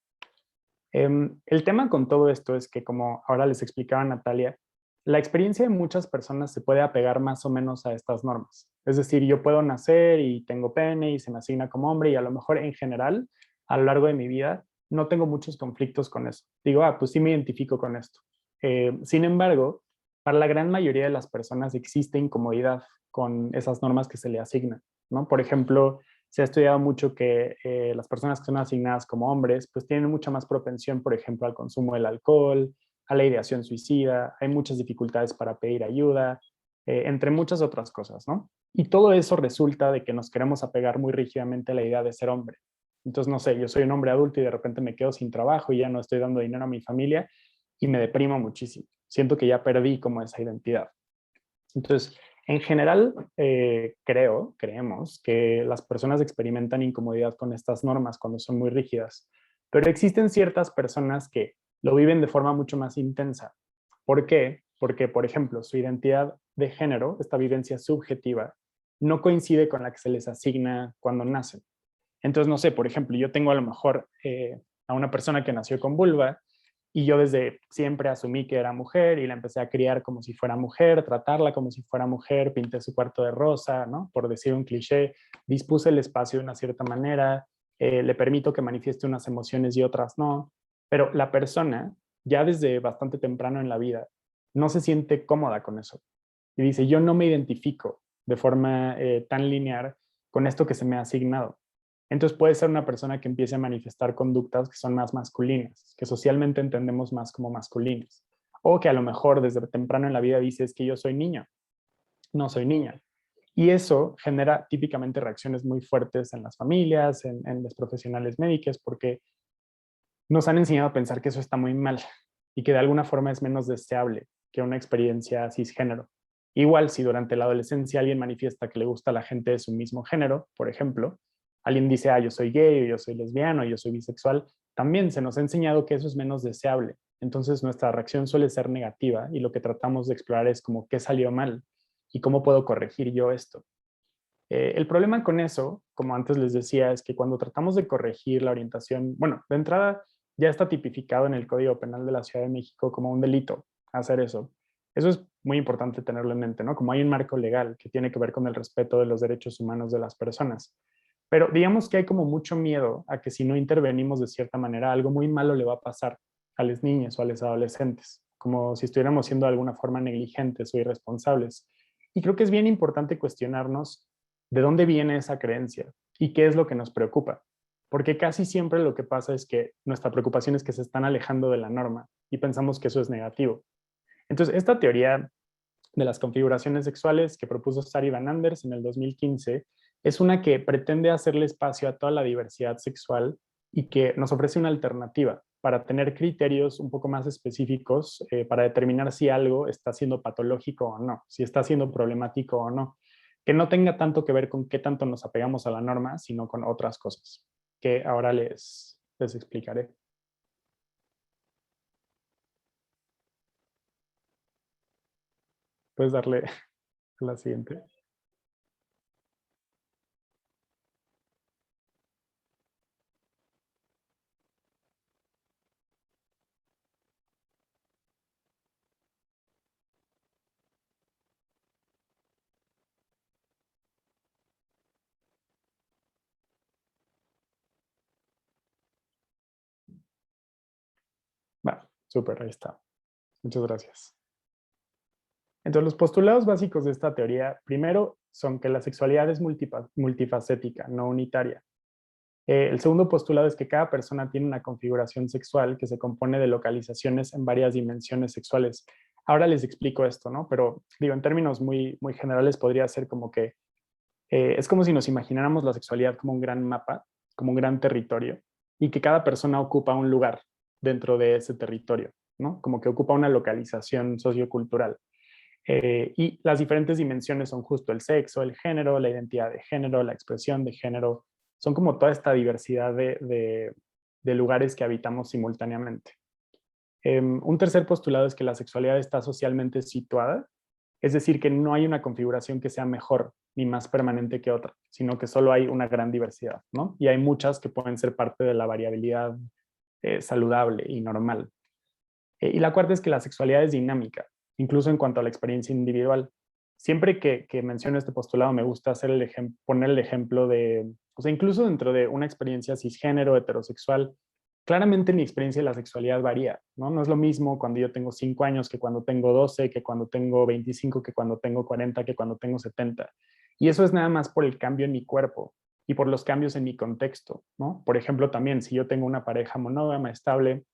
El tema con todo esto es que, como ahora les explicaba Natalia, la experiencia de muchas personas se puede apegar más o menos a estas normas. Es decir, yo puedo nacer y tengo pene y se me asigna como hombre y a lo mejor en general, a lo largo de mi vida, no tengo muchos conflictos con eso. Digo, pues sí me identifico con esto. Sin embargo, para la gran mayoría de las personas existe incomodidad con esas normas que se le asignan, ¿no? Por ejemplo, se ha estudiado mucho que las personas que son asignadas como hombres, pues tienen mucha más propensión, por ejemplo, al consumo del alcohol, a la ideación suicida, hay muchas dificultades para pedir ayuda, entre muchas otras cosas, ¿no? Y todo eso resulta de que nos queremos apegar muy rígidamente a la idea de ser hombre. Entonces, no sé, yo soy un hombre adulto y de repente me quedo sin trabajo y ya no estoy dando dinero a mi familia y me deprimo muchísimo. Siento que ya perdí como esa identidad. Entonces, en general, creemos que las personas experimentan incomodidad con estas normas cuando son muy rígidas, pero existen ciertas personas que lo viven de forma mucho más intensa. ¿Por qué? Porque, por ejemplo, su identidad de género, esta vivencia subjetiva, no coincide con la que se les asigna cuando nacen. Entonces, no sé, por ejemplo, yo tengo a lo mejor a una persona que nació con vulva y yo desde siempre asumí que era mujer y la empecé a criar como si fuera mujer, tratarla como si fuera mujer, pinté su cuarto de rosa, ¿no? Por decir un cliché, dispuse el espacio de una cierta manera, le permito que manifieste unas emociones y otras no, pero la persona ya desde bastante temprano en la vida no se siente cómoda con eso y dice, yo no me identifico de forma tan lineal con esto que se me ha asignado. Entonces puede ser una persona que empiece a manifestar conductas que son más masculinas, que socialmente entendemos más como masculinas. O que a lo mejor desde temprano en la vida dice, es que yo soy niño, no soy niña. Y eso genera típicamente reacciones muy fuertes en las familias, en los profesionales médicos, porque nos han enseñado a pensar que eso está muy mal y que de alguna forma es menos deseable que una experiencia cisgénero. Igual si durante la adolescencia alguien manifiesta que le gusta a la gente de su mismo género, por ejemplo, alguien dice, yo soy gay, o yo soy lesbiano, o yo soy bisexual, también se nos ha enseñado que eso es menos deseable. Entonces nuestra reacción suele ser negativa y lo que tratamos de explorar es como qué salió mal y cómo puedo corregir yo esto. El problema con eso, como antes les decía, es que cuando tratamos de corregir la orientación, bueno, de entrada ya está tipificado en el Código Penal de la Ciudad de México como un delito hacer eso. Eso es muy importante tenerlo en mente, ¿no? Como hay un marco legal que tiene que ver con el respeto de los derechos humanos de las personas. Pero digamos que hay como mucho miedo a que si no intervenimos de cierta manera, algo muy malo le va a pasar a las niñas o a los adolescentes, como si estuviéramos siendo de alguna forma negligentes o irresponsables. Y creo que es bien importante cuestionarnos de dónde viene esa creencia y qué es lo que nos preocupa. Porque casi siempre lo que pasa es que nuestra preocupación es que se están alejando de la norma y pensamos que eso es negativo. Entonces, esta teoría de las configuraciones sexuales que propuso Sari Van Anders en el 2015 es una que pretende hacerle espacio a toda la diversidad sexual y que nos ofrece una alternativa para tener criterios un poco más específicos para determinar si algo está siendo patológico o no, si está siendo problemático o no, que no tenga tanto que ver con qué tanto nos apegamos a la norma, sino con otras cosas, que ahora les explicaré. Puedes darle a la siguiente. Va, súper, ahí está. Muchas gracias. Entonces, los postulados básicos de esta teoría, primero, son que la sexualidad es multifacética, no unitaria. El segundo postulado es que cada persona tiene una configuración sexual que se compone de localizaciones en varias dimensiones sexuales. Ahora les explico esto, ¿no? Pero digo, en términos muy, muy generales podría ser como que es como si nos imagináramos la sexualidad como un gran mapa, como un gran territorio, y que cada persona ocupa un lugar dentro de ese territorio, ¿no? Como que ocupa una localización sociocultural. Y las diferentes dimensiones son justo el sexo, el género, la identidad de género, la expresión de género. Son como toda esta diversidad de lugares que habitamos simultáneamente. Un tercer postulado es que la sexualidad está socialmente situada, es decir, que no hay una configuración que sea mejor ni más permanente que otra, sino que solo hay una gran diversidad, ¿no? Y hay muchas que pueden ser parte de la variabilidad saludable y normal. Y la cuarta es que la sexualidad es dinámica, incluso en cuanto a la experiencia individual. Siempre que menciono este postulado me gusta hacer poner el ejemplo de, o sea, incluso dentro de una experiencia cisgénero, heterosexual, claramente mi experiencia de la sexualidad varía, ¿no? No es lo mismo cuando yo tengo 5 años que cuando tengo 12, que cuando tengo 25, que cuando tengo 40, que cuando tengo 70. Y eso es nada más por el cambio en mi cuerpo y por los cambios en mi contexto, ¿no? Por ejemplo, también si yo tengo una pareja monógama estable,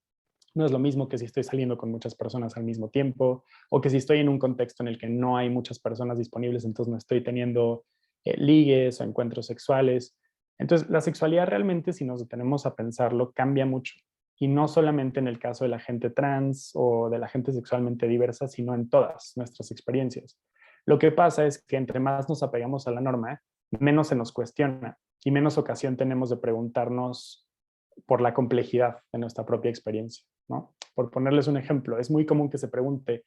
no es lo mismo que si estoy saliendo con muchas personas al mismo tiempo o que si estoy en un contexto en el que no hay muchas personas disponibles, entonces no estoy teniendo ligues o encuentros sexuales. Entonces, la sexualidad realmente, si nos detenemos a pensarlo, cambia mucho. Y no solamente en el caso de la gente trans o de la gente sexualmente diversa, sino en todas nuestras experiencias. Lo que pasa es que entre más nos apegamos a la norma, menos se nos cuestiona y menos ocasión tenemos de preguntarnos por la complejidad de nuestra propia experiencia, ¿no? Por ponerles un ejemplo, es muy común que se pregunte,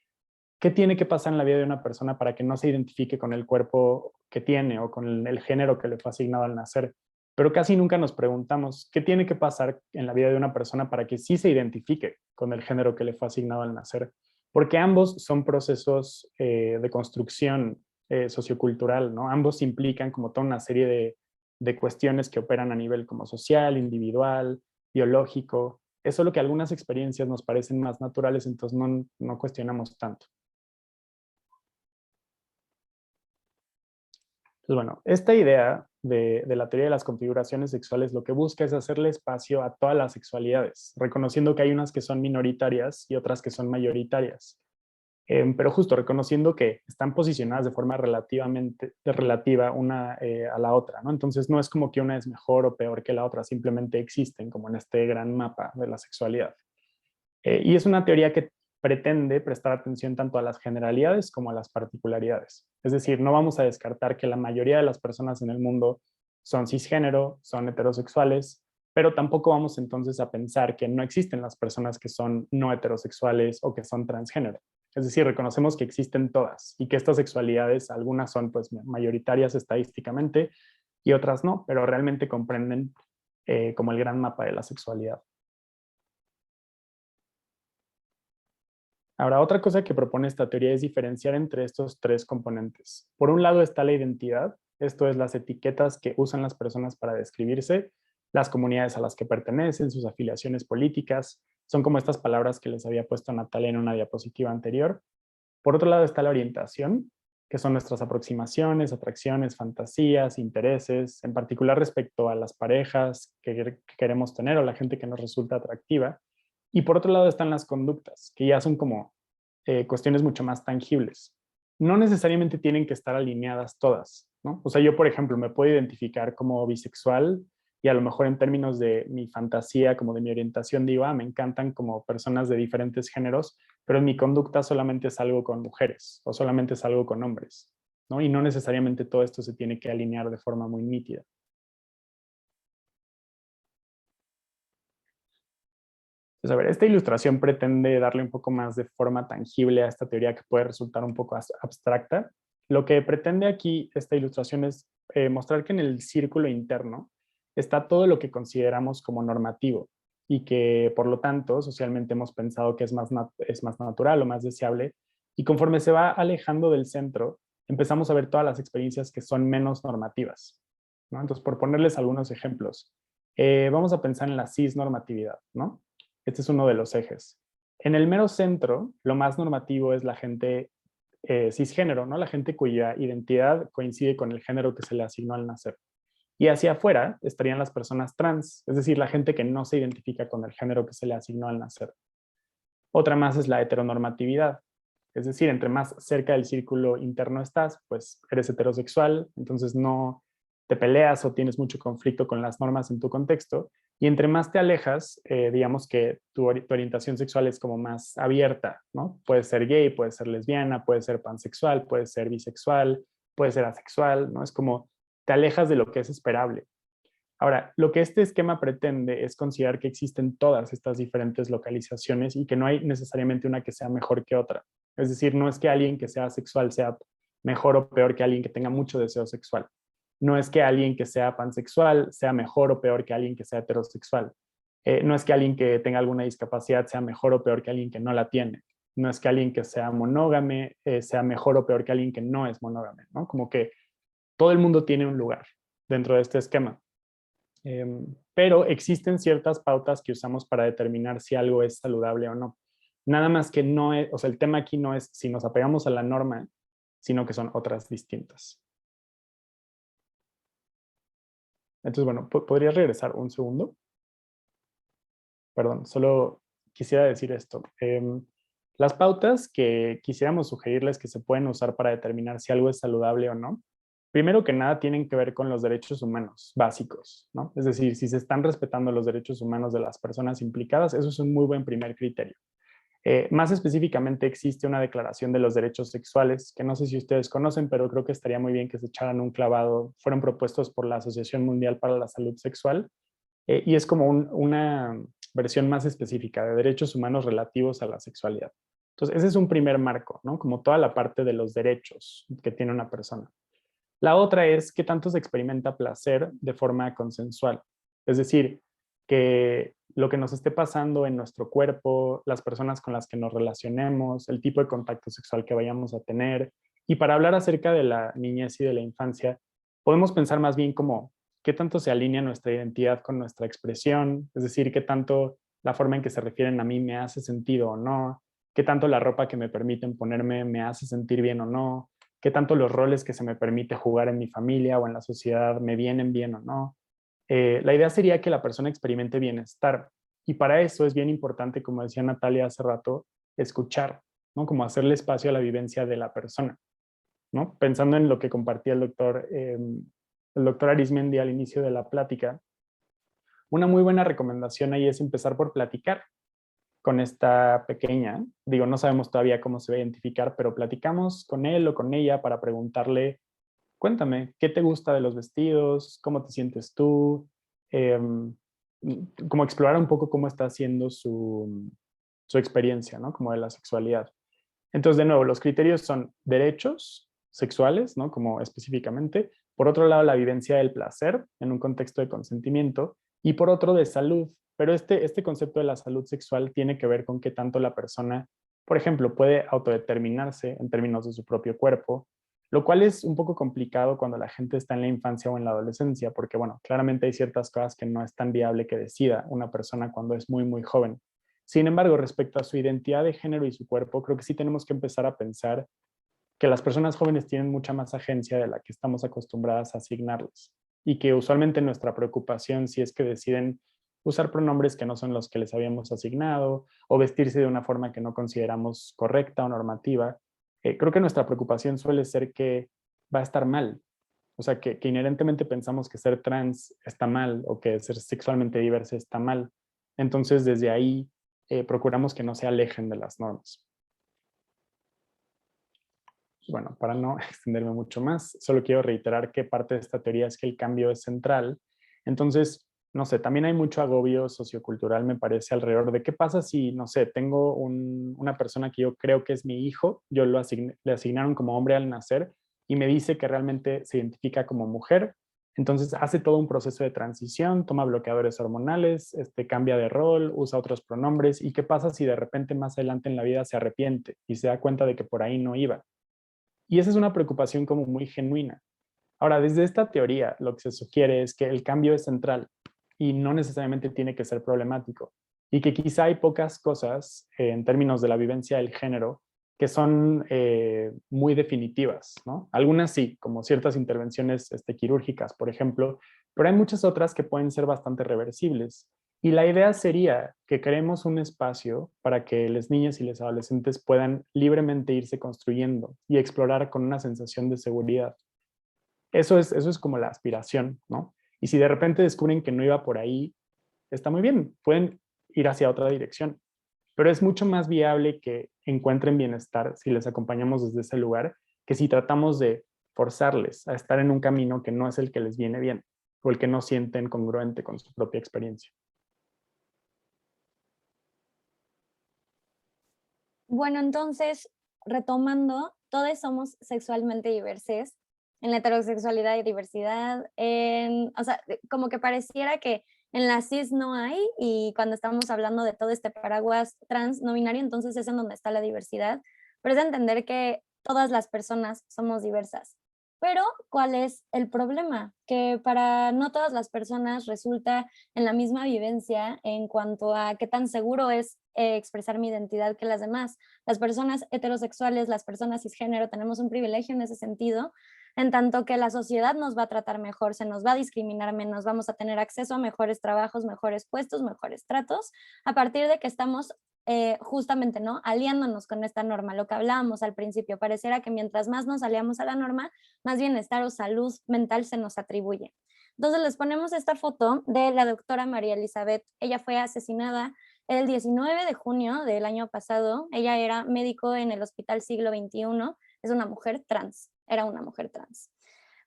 ¿qué tiene que pasar en la vida de una persona para que no se identifique con el cuerpo que tiene o con el género que le fue asignado al nacer? Pero casi nunca nos preguntamos, ¿qué tiene que pasar en la vida de una persona para que sí se identifique con el género que le fue asignado al nacer? Porque ambos son procesos de construcción sociocultural, ¿no? Ambos implican como toda una serie de cuestiones que operan a nivel como social, individual, biológico. Es solo que algunas experiencias nos parecen más naturales, entonces no cuestionamos tanto. Entonces, bueno, esta idea de la teoría de las configuraciones sexuales lo que busca es hacerle espacio a todas las sexualidades, reconociendo que hay unas que son minoritarias y otras que son mayoritarias. Pero justo reconociendo que están posicionadas de forma relativa una a la otra, ¿no? Entonces no es como que una es mejor o peor que la otra, simplemente existen como en este gran mapa de la sexualidad. Y es una teoría que pretende prestar atención tanto a las generalidades como a las particularidades. Es decir, no vamos a descartar que la mayoría de las personas en el mundo son cisgénero, son heterosexuales, pero tampoco vamos entonces a pensar que no existen las personas que son no heterosexuales o que son transgénero. Es decir, reconocemos que existen todas y que estas sexualidades, algunas son pues mayoritarias estadísticamente y otras no, pero realmente comprenden como el gran mapa de la sexualidad. Ahora, otra cosa que propone esta teoría es diferenciar entre estos tres componentes. Por un lado está la identidad, esto es las etiquetas que usan las personas para describirse, las comunidades a las que pertenecen, sus afiliaciones políticas, son como estas palabras que les había puesto Natalia en una diapositiva anterior. Por otro lado está la orientación, que son nuestras aproximaciones, atracciones, fantasías, intereses, en particular respecto a las parejas que queremos tener o la gente que nos resulta atractiva. Y por otro lado están las conductas, que ya son como cuestiones mucho más tangibles. No necesariamente tienen que estar alineadas todas, ¿no? O sea, yo, por ejemplo, me puedo identificar como bisexual y a lo mejor en términos de mi fantasía, como de mi orientación, digo, me encantan como personas de diferentes géneros, pero en mi conducta solamente salgo con mujeres o solamente salgo con hombres, ¿no? Y no necesariamente todo esto se tiene que alinear de forma muy nítida. Pues a ver, esta ilustración pretende darle un poco más de forma tangible a esta teoría que puede resultar un poco abstracta. Lo que pretende aquí esta ilustración es mostrar que en el círculo interno está todo lo que consideramos como normativo y que por lo tanto socialmente hemos pensado que es más natural o más deseable, y conforme se va alejando del centro empezamos a ver todas las experiencias que son menos normativas, ¿no? Entonces, por ponerles algunos ejemplos, vamos a pensar en la cisnormatividad, ¿no? Este es uno de los ejes. En el mero centro, lo más normativo es la gente cisgénero, ¿no? La gente cuya identidad coincide con el género que se le asignó al nacer. Y hacia afuera estarían las personas trans, es decir, la gente que no se identifica con el género que se le asignó al nacer. Otra más es la heteronormatividad, es decir, entre más cerca del círculo interno estás, pues eres heterosexual, entonces no te peleas o tienes mucho conflicto con las normas en tu contexto, y entre más te alejas, digamos que tu orientación sexual es como más abierta, ¿no? Puedes ser gay, puedes ser lesbiana, puedes ser pansexual, puedes ser bisexual, puedes ser asexual, ¿no? Es como te alejas de lo que es esperable. Ahora, lo que este esquema pretende es considerar que existen todas estas diferentes localizaciones y que no hay necesariamente una que sea mejor que otra. Es decir, no es que alguien que sea asexual sea mejor o peor que alguien que tenga mucho deseo sexual. No es que alguien que sea pansexual sea mejor o peor que alguien que sea heterosexual. No es que alguien que tenga alguna discapacidad sea mejor o peor que alguien que no la tiene. No es que alguien que sea monógame sea mejor o peor que alguien que no es monógame, ¿no? Como que todo el mundo tiene un lugar dentro de este esquema. Pero existen ciertas pautas que usamos para determinar si algo es saludable o no. Nada más que no es, o sea, el tema aquí no es si nos apegamos a la norma, sino que son otras distintas. Entonces, bueno, ¿podrías regresar un segundo? Perdón, solo quisiera decir esto. Las pautas que quisiéramos sugerirles que se pueden usar para determinar si algo es saludable o no, primero que nada tienen que ver con los derechos humanos básicos, ¿no? Es decir, si se están respetando los derechos humanos de las personas implicadas, eso es un muy buen primer criterio. Más específicamente existe una declaración de los derechos sexuales, que no sé si ustedes conocen, pero creo que estaría muy bien que se echaran un clavado. Fueron propuestos por la Asociación Mundial para la Salud Sexual, y es como una versión más específica de derechos humanos relativos a la sexualidad. Entonces, ese es un primer marco, ¿no? Como toda la parte de los derechos que tiene una persona. La otra es qué tanto se experimenta placer de forma consensual. Es decir, que lo que nos esté pasando en nuestro cuerpo, las personas con las que nos relacionemos, el tipo de contacto sexual que vayamos a tener. Y para hablar acerca de la niñez y de la infancia, podemos pensar más bien como qué tanto se alinea nuestra identidad con nuestra expresión, es decir, qué tanto la forma en que se refieren a mí me hace sentido o no, qué tanto la ropa que me permiten ponerme me hace sentir bien o no, qué tanto los roles que se me permite jugar en mi familia o en la sociedad me vienen bien o no. La idea sería que la persona experimente bienestar, y para eso es bien importante, como decía Natalia hace rato, escuchar, ¿no? Como hacerle espacio a la vivencia de la persona, ¿no? Pensando en lo que compartía el doctor Arismendi al inicio de la plática, una muy buena recomendación ahí es empezar por platicar con esta pequeña. Digo, no sabemos todavía cómo se va a identificar, pero platicamos con él o con ella para preguntarle, cuéntame, ¿qué te gusta de los vestidos? ¿Cómo te sientes tú? Como explorar un poco cómo está haciendo su experiencia, ¿no? Como de la sexualidad. Entonces, de nuevo, los criterios son derechos sexuales, ¿no? Como específicamente. Por otro lado, la vivencia del placer en un contexto de consentimiento. Y por otro, de salud. Pero este concepto de la salud sexual tiene que ver con qué tanto la persona, por ejemplo, puede autodeterminarse en términos de su propio cuerpo, lo cual es un poco complicado cuando la gente está en la infancia o en la adolescencia, porque, bueno, claramente hay ciertas cosas que no es tan viable que decida una persona cuando es muy, muy joven. Sin embargo, respecto a su identidad de género y su cuerpo, creo que sí tenemos que empezar a pensar que las personas jóvenes tienen mucha más agencia de la que estamos acostumbradas a asignarles, y que usualmente nuestra preocupación, si es que deciden usar pronombres que no son los que les habíamos asignado o vestirse de una forma que no consideramos correcta o normativa, creo que nuestra preocupación suele ser que va a estar mal. O sea, que inherentemente pensamos que ser trans está mal o que ser sexualmente diverso está mal. Entonces, desde ahí procuramos que no se alejen de las normas. Bueno, para no extenderme mucho más, solo quiero reiterar que parte de esta teoría es que el cambio es central. Entonces, no sé, también hay mucho agobio sociocultural, me parece, alrededor de qué pasa si, no sé, tengo una persona que yo creo que es mi hijo, le asignaron como hombre al nacer y me dice que realmente se identifica como mujer. Entonces hace todo un proceso de transición, toma bloqueadores hormonales, cambia de rol, usa otros pronombres. ¿Y qué pasa si de repente más adelante en la vida se arrepiente y se da cuenta de que por ahí no iba? Y esa es una preocupación como muy genuina. Ahora, desde esta teoría, lo que se sugiere es que el cambio es central y no necesariamente tiene que ser problemático, y que quizá hay pocas cosas en términos de la vivencia del género que son muy definitivas, ¿no? Algunas sí, como ciertas intervenciones quirúrgicas, por ejemplo, pero hay muchas otras que pueden ser bastante reversibles. Y la idea sería que creemos un espacio para que las niñas y los adolescentes puedan libremente irse construyendo y explorar con una sensación de seguridad. Eso es como la aspiración, ¿no? Y si de repente descubren que no iba por ahí, está muy bien, pueden ir hacia otra dirección. Pero es mucho más viable que encuentren bienestar si les acompañamos desde ese lugar, que si tratamos de forzarles a estar en un camino que no es el que les viene bien o el que no sienten congruente con su propia experiencia. Bueno, entonces, retomando, todos somos sexualmente diversos. En la heterosexualidad hay diversidad, o sea, como que pareciera que en la cis no hay, y cuando estamos hablando de todo este paraguas trans no binario, entonces es en donde está la diversidad, pero es de entender que todas las personas somos diversas. Pero, ¿cuál es el problema? Que para no todas las personas resulta en la misma vivencia en cuanto a qué tan seguro es expresar mi identidad que las demás. Las personas heterosexuales, las personas cisgénero, tenemos un privilegio en ese sentido, en tanto que la sociedad nos va a tratar mejor, se nos va a discriminar menos, vamos a tener acceso a mejores trabajos, mejores puestos, mejores tratos, a partir de que estamos justamente, ¿no? Aliándonos con esta norma, lo que hablábamos al principio, pareciera que mientras más nos aliamos a la norma, más bienestar o salud mental se nos atribuye. Entonces les ponemos esta foto de la doctora María Elizabeth. Ella fue asesinada El 19 de junio del año pasado, ella era médico en el Hospital Siglo XXI, es una mujer trans, era una mujer trans.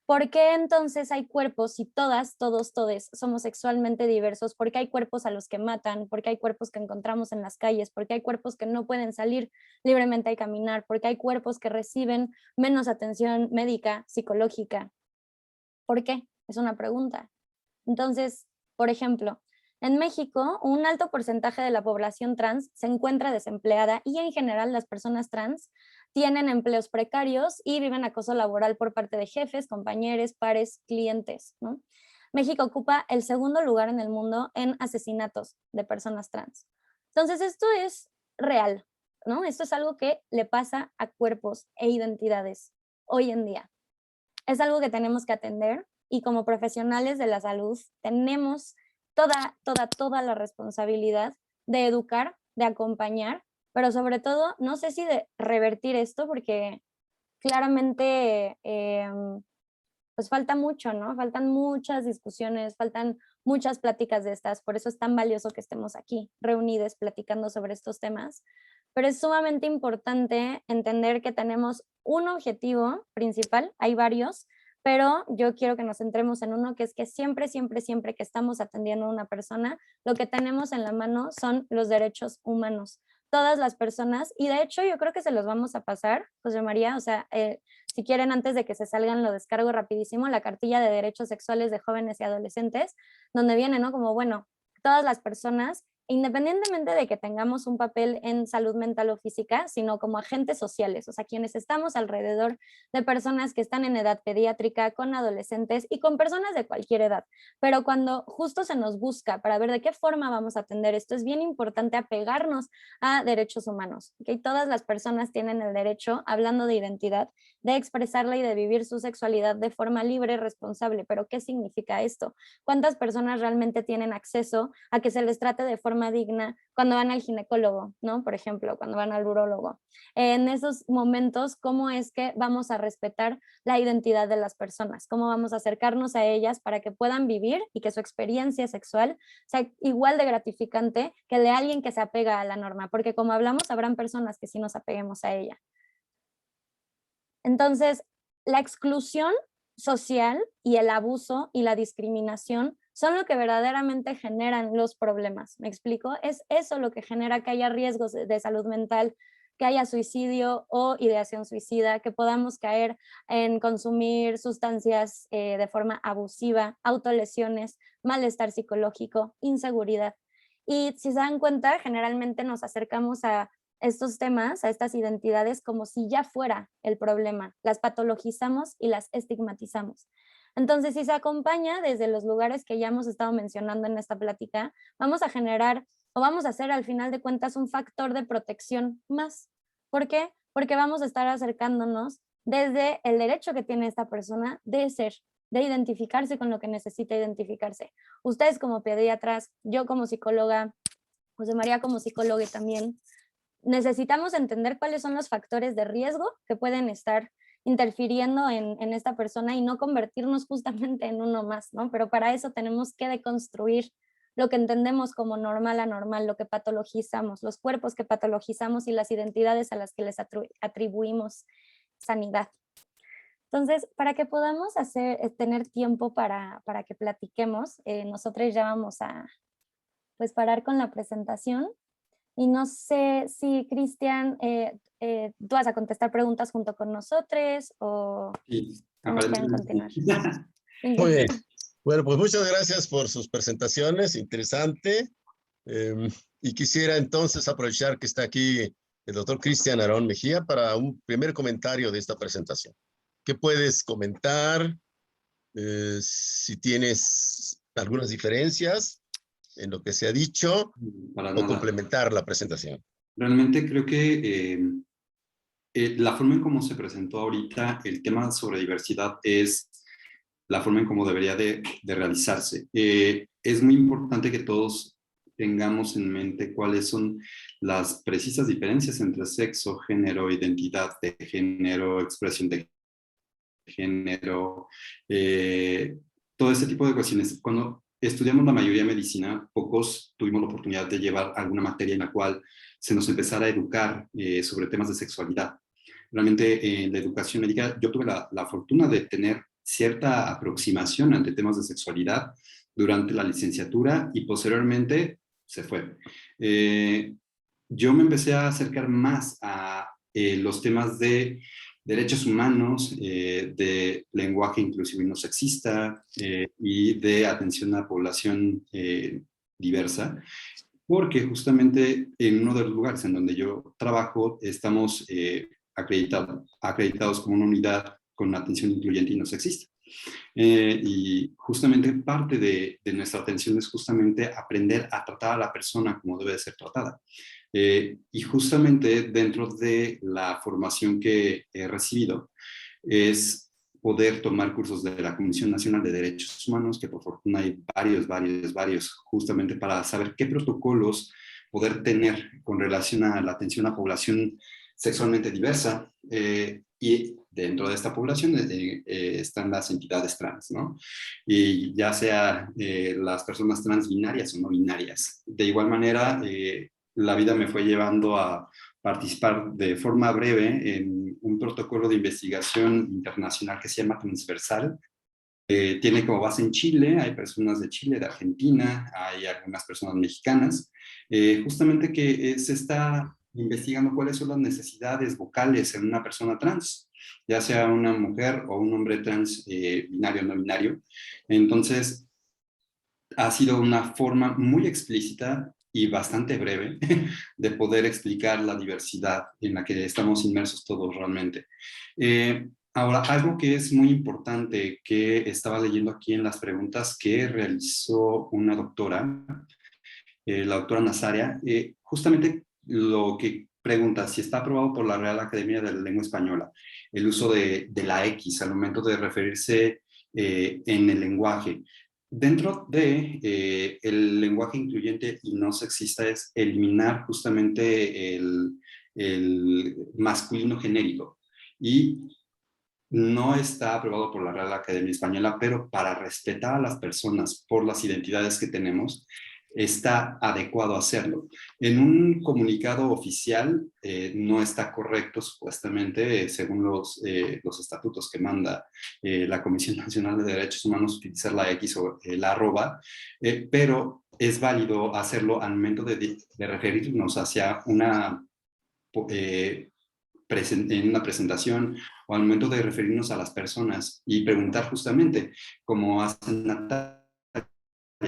¿Por qué entonces hay cuerpos, si todas, todos, todes somos sexualmente diversos? ¿Por qué hay cuerpos a los que matan? ¿Por qué hay cuerpos que encontramos en las calles? ¿Por qué hay cuerpos que no pueden salir libremente a caminar? ¿Por qué hay cuerpos que reciben menos atención médica, psicológica? ¿Por qué? Es una pregunta. Entonces, por ejemplo, en México, un alto porcentaje de la población trans se encuentra desempleada y en general las personas trans tienen empleos precarios y viven acoso laboral por parte de jefes, compañeros, pares, clientes, ¿no? México ocupa el segundo lugar en el mundo en asesinatos de personas trans. Entonces, esto es real, ¿no? Esto es algo que le pasa a cuerpos e identidades hoy en día. Es algo que tenemos que atender y como profesionales de la salud tenemos toda la responsabilidad de educar, de acompañar, pero sobre todo, no sé si de revertir esto, porque claramente pues falta mucho, ¿no? Faltan muchas discusiones, faltan muchas pláticas de estas, por eso es tan valioso que estemos aquí reunidos platicando sobre estos temas, pero es sumamente importante entender que tenemos un objetivo principal, hay varios, pero yo quiero que nos centremos en uno, que es que siempre que estamos atendiendo a una persona, lo que tenemos en la mano son los derechos humanos. Todas las personas, y de hecho yo creo que se los vamos a pasar, José María, o sea, si quieren antes de que se salgan lo descargo rapidísimo, la cartilla de derechos sexuales de jóvenes y adolescentes, donde viene, ¿no? Como, bueno, todas las personas, independientemente de que tengamos un papel en salud mental o física, sino como agentes sociales, o sea, quienes estamos alrededor de personas que están en edad pediátrica, con adolescentes y con personas de cualquier edad. Pero cuando justo se nos busca para ver de qué forma vamos a atender esto, es bien importante apegarnos a derechos humanos, ¿okay? Todas las personas tienen el derecho, hablando de identidad, de expresarla y de vivir su sexualidad de forma libre y responsable. ¿Pero qué significa esto? ¿Cuántas personas realmente tienen acceso a que se les trate de forma digna cuando van al ginecólogo, ¿no? Por ejemplo, cuando van al urólogo. En esos momentos, ¿cómo es que vamos a respetar la identidad de las personas? ¿Cómo vamos a acercarnos a ellas para que puedan vivir y que su experiencia sexual sea igual de gratificante que de alguien que se apega a la norma? Porque como hablamos, habrán personas que sí nos apeguemos a ella. Entonces, la exclusión social y el abuso y la discriminación son lo que verdaderamente generan los problemas. ¿Me explico? Es eso lo que genera que haya riesgos de salud mental, que haya suicidio o ideación suicida, que podamos caer en consumir sustancias de forma abusiva, autolesiones, malestar psicológico, inseguridad. Y si se dan cuenta, generalmente nos acercamos a estos temas, a estas identidades, como si ya fuera el problema. Las patologizamos y las estigmatizamos. Entonces, si se acompaña desde los lugares que ya hemos estado mencionando en esta plática, vamos a generar o vamos a hacer al final de cuentas un factor de protección más. ¿Por qué? Porque vamos a estar acercándonos desde el derecho que tiene esta persona de ser, de identificarse con lo que necesita identificarse. Ustedes como pediatras, yo como psicóloga, José María como psicóloga también, necesitamos entender cuáles son los factores de riesgo que pueden estar interfiriendo en esta persona y no convertirnos justamente en uno más, ¿no? Pero para eso tenemos que deconstruir lo que entendemos como normal, anormal, lo que patologizamos, los cuerpos que patologizamos y las identidades a las que les atribuimos sanidad. Entonces, para que podamos tener tiempo para que platiquemos, nosotros ya vamos a pues parar con la presentación. Y no sé si, Cristian, tú vas a contestar preguntas junto con nosotros o sí, nos pueden continuar. Muy bien. Bueno, pues muchas gracias por sus presentaciones, interesante. Y quisiera entonces aprovechar que está aquí el doctor Cristian Aarón Mejía para un primer comentario de esta presentación. ¿Qué puedes comentar? Si tienes algunas diferencias en lo que se ha dicho para o nada. complementar la presentación. Realmente creo que la forma en cómo se presentó ahorita el tema sobre diversidad es la forma en cómo debería de realizarse. Es muy importante que todos tengamos en mente cuáles son las precisas diferencias entre sexo, género, identidad de género, expresión de género, todo ese tipo de cuestiones. Cuando estudiamos la mayoría medicina, pocos tuvimos la oportunidad de llevar alguna materia en la cual se nos empezara a educar sobre temas de sexualidad. Realmente en la educación médica yo tuve la fortuna de tener cierta aproximación ante temas de sexualidad durante la licenciatura y posteriormente se fue. Yo me empecé a acercar más a los temas de derechos humanos, de lenguaje inclusivo y no sexista y de atención a la población diversa, porque justamente en uno de los lugares en donde yo trabajo estamos acreditados como una unidad con atención incluyente y no sexista. Y justamente parte de nuestra atención es justamente aprender a tratar a la persona como debe de ser tratada. Y justamente dentro de la formación que he recibido es poder tomar cursos de la Comisión Nacional de Derechos Humanos, que por fortuna hay varios, justamente para saber qué protocolos poder tener con relación a la atención a población sexualmente diversa, y dentro de esta población están las entidades trans, ¿no? Y ya sea las personas trans binarias o no binarias. De igual manera, la vida me fue llevando a participar de forma breve en un protocolo de investigación internacional que se llama Transversal. Tiene como base en Chile, hay personas de Chile, de Argentina, hay algunas personas mexicanas, justamente que se está investigando cuáles son las necesidades vocales en una persona trans, ya sea una mujer o un hombre trans, binario o no binario. Entonces, ha sido una forma muy explícita y bastante breve de poder explicar la diversidad en la que estamos inmersos todos realmente. Ahora, algo que es muy importante que estaba leyendo aquí en las preguntas que realizó una doctora, la doctora Nazaria, justamente lo que pregunta si está aprobado por la Real Academia de la Lengua Española el uso de la X al momento de referirse en el lenguaje. Dentro de el lenguaje incluyente y no sexista es eliminar justamente el masculino genérico. Y no está aprobado por la Real Academia Española, pero para respetar a las personas por las identidades que tenemos, está adecuado hacerlo. En un comunicado oficial no está correcto, supuestamente, según los estatutos que manda la Comisión Nacional de Derechos Humanos, utilizar la X o la arroba, pero es válido hacerlo al momento de referirnos hacia una en una presentación o al momento de referirnos a las personas y preguntar justamente, como hace Natalia,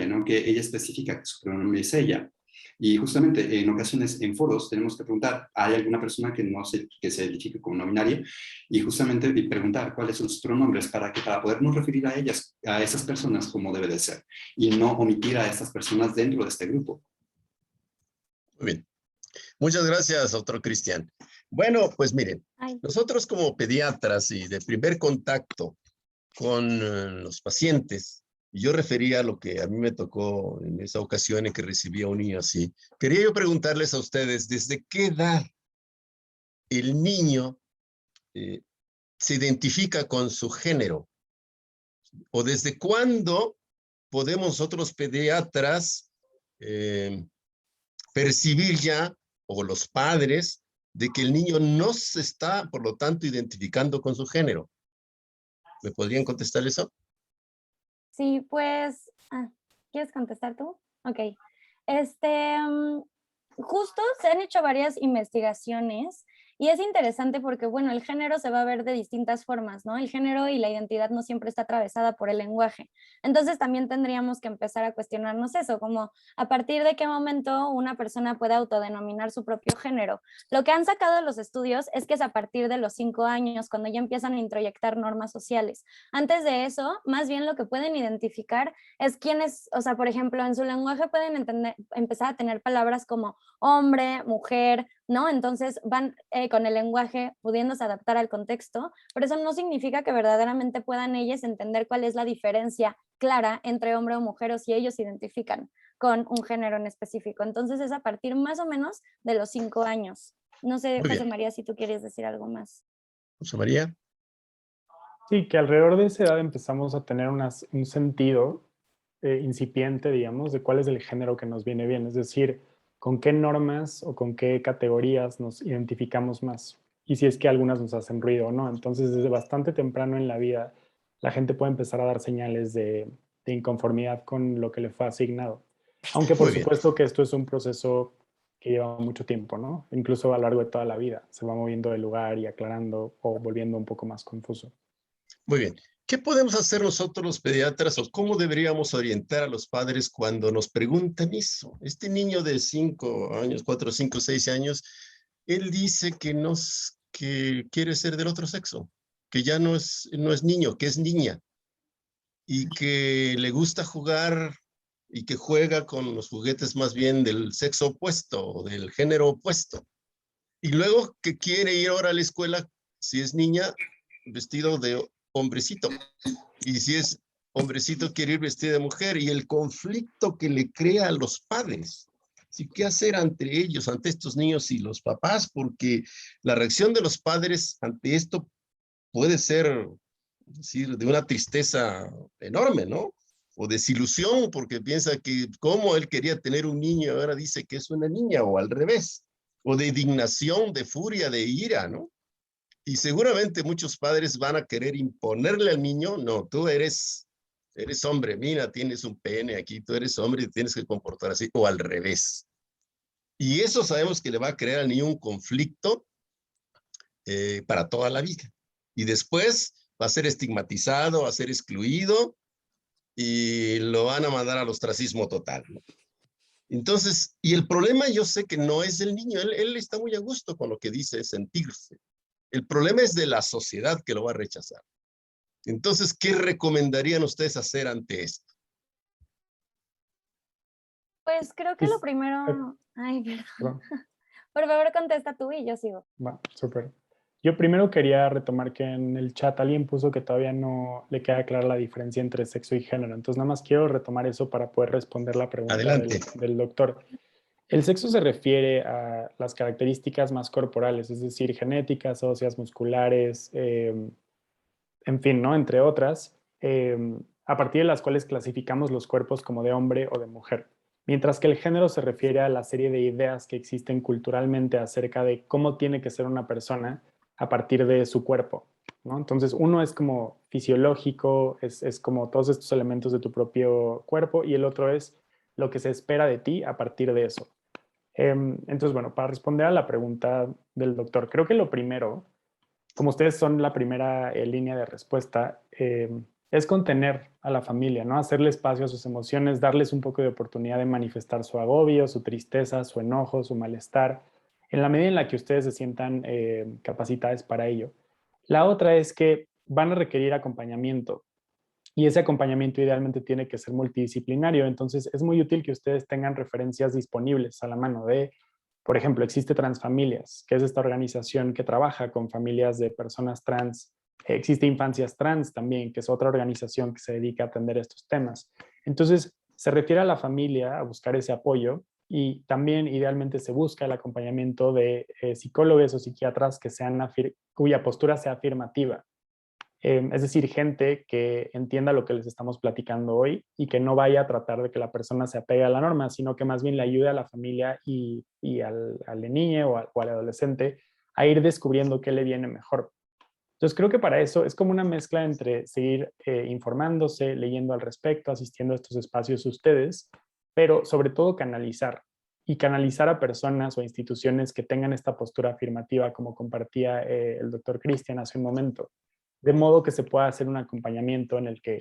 ¿no? Que ella especifica que su pronombre es ella. Y justamente en ocasiones en foros tenemos que preguntar, ¿hay alguna persona que se identifique como no binaria? Y justamente preguntar cuáles son sus pronombres para podernos referir a ellas, a esas personas como debe de ser, y no omitir a estas personas dentro de este grupo. Muy bien. Muchas gracias, doctor Cristian. Bueno, pues miren, nosotros como pediatras y de primer contacto con los pacientes, yo refería a lo que a mí me tocó en esa ocasión en que recibí a un niño así. Quería yo preguntarles a ustedes, ¿desde qué edad el niño se identifica con su género? ¿O desde cuándo podemos nosotros pediatras percibir ya, o los padres, de que el niño no se está, por lo tanto, identificando con su género? ¿Me podrían contestar eso? Sí, pues, ¿quieres contestar tú? Ok. Justo se han hecho varias investigaciones y es interesante porque, bueno, el género se va a ver de distintas formas, ¿no? El género y la identidad no siempre está atravesada por el lenguaje. Entonces también tendríamos que empezar a cuestionarnos eso, como a partir de qué momento una persona puede autodenominar su propio género. Lo que han sacado los estudios es que es a partir de los 5 años, cuando ya empiezan a introyectar normas sociales. Antes de eso, más bien lo que pueden identificar es quiénes, o sea, por ejemplo, en su lenguaje pueden empezar a tener palabras como hombre, mujer, ¿no? Entonces van con el lenguaje pudiéndose adaptar al contexto, pero eso no significa que verdaderamente puedan ellos entender cuál es la diferencia clara entre hombre o mujer o si ellos se identifican con un género en específico. Entonces es a partir más o menos de los 5 años. No sé, Muy José bien. María, si tú quieres decir algo más. José María. Sí, que alrededor de esa edad empezamos a tener un sentido incipiente, digamos, de cuál es el género que nos viene bien. Es decir, con qué normas o con qué categorías nos identificamos más. Y si es que algunas nos hacen ruido o no. Entonces, desde bastante temprano en la vida, la gente puede empezar a dar señales de inconformidad con lo que le fue asignado. Aunque por Muy bien. supuesto que esto es un proceso que lleva mucho tiempo, ¿no? Incluso a lo largo de toda la vida. Se va moviendo de lugar y aclarando o volviendo un poco más confuso. Muy bien. ¿Qué podemos hacer nosotros los pediatras o cómo deberíamos orientar a los padres cuando nos preguntan eso? Este niño de 5 años, 4, 5, 6 años, él dice que quiere ser del otro sexo, que ya no es niño, que es niña y que le gusta jugar y que juega con los juguetes más bien del sexo opuesto o del género opuesto. Y luego que quiere ir ahora a la escuela, si es niña, vestido de hombrecito. Y si es hombrecito, quiere ir vestido de mujer. Y el conflicto que le crea a los padres. ¿Sí? ¿Qué hacer ante ellos, ante estos niños y los papás? Porque la reacción de los padres ante esto puede ser, es decir, de una tristeza enorme, ¿no? O desilusión, porque piensa que como él quería tener un niño, ahora dice que es una niña, o al revés. O de indignación, de furia, de ira, ¿no? Y seguramente muchos padres van a querer imponerle al niño, no, tú eres hombre, mira, tienes un pene aquí, tú eres hombre y tienes que comportar así, o al revés. Y eso sabemos que le va a crear al niño un conflicto para toda la vida. Y después va a ser estigmatizado, va a ser excluido y lo van a mandar al ostracismo total, ¿no? Entonces, y el problema yo sé que no es del niño, él está muy a gusto con lo que dice, sentirse. El problema es de la sociedad que lo va a rechazar. Entonces, ¿qué recomendarían ustedes hacer ante esto? Pues creo que lo primero... Ay, perdón. Por favor, contesta tú y yo sigo. Va, súper. Yo primero quería retomar que en el chat alguien puso que todavía no le queda clara la diferencia entre sexo y género. Entonces, nada más quiero retomar eso para poder responder la pregunta Adelante. del doctor. El sexo se refiere a las características más corporales, es decir, genéticas, óseas, musculares, en fin, ¿no? Entre otras, a partir de las cuales clasificamos los cuerpos como de hombre o de mujer. Mientras que el género se refiere a la serie de ideas que existen culturalmente acerca de cómo tiene que ser una persona a partir de su cuerpo, ¿no? Entonces, uno es como fisiológico, es como todos estos elementos de tu propio cuerpo, y el otro es lo que se espera de ti a partir de eso. Entonces, bueno, para responder a la pregunta del doctor, creo que lo primero, como ustedes son la primera línea de respuesta, es contener a la familia, ¿no? Hacerle espacio a sus emociones, darles un poco de oportunidad de manifestar su agobio, su tristeza, su enojo, su malestar, en la medida en la que ustedes se sientan capacitados para ello. La otra es que van a requerir acompañamiento y ese acompañamiento idealmente tiene que ser multidisciplinario. Entonces, es muy útil que ustedes tengan referencias disponibles a la mano de, por ejemplo, existe Transfamilias, que es esta organización que trabaja con familias de personas trans. Existe Infancias Trans también, que es otra organización que se dedica a atender estos temas. Entonces, se refiere a la familia a buscar ese apoyo y también idealmente se busca el acompañamiento de psicólogos o psiquiatras que cuya postura sea afirmativa. Es decir, gente que entienda lo que les estamos platicando hoy y que no vaya a tratar de que la persona se apegue a la norma, sino que más bien le ayude a la familia y al niño o al adolescente a ir descubriendo qué le viene mejor. Entonces creo que para eso es como una mezcla entre seguir informándose, leyendo al respecto, asistiendo a estos espacios ustedes, pero sobre todo canalizar y canalizar a personas o instituciones que tengan esta postura afirmativa como compartía el doctor Cristian hace un momento, de modo que se pueda hacer un acompañamiento en el que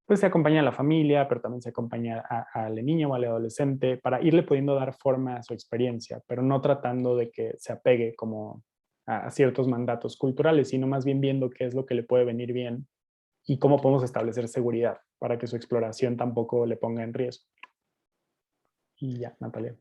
pues, se acompaña a la familia, pero también se acompaña al niño o al adolescente para irle pudiendo dar forma a su experiencia, pero no tratando de que se apegue como a ciertos mandatos culturales, sino más bien viendo qué es lo que le puede venir bien y cómo podemos establecer seguridad para que su exploración tampoco le ponga en riesgo. Y ya, Natalia.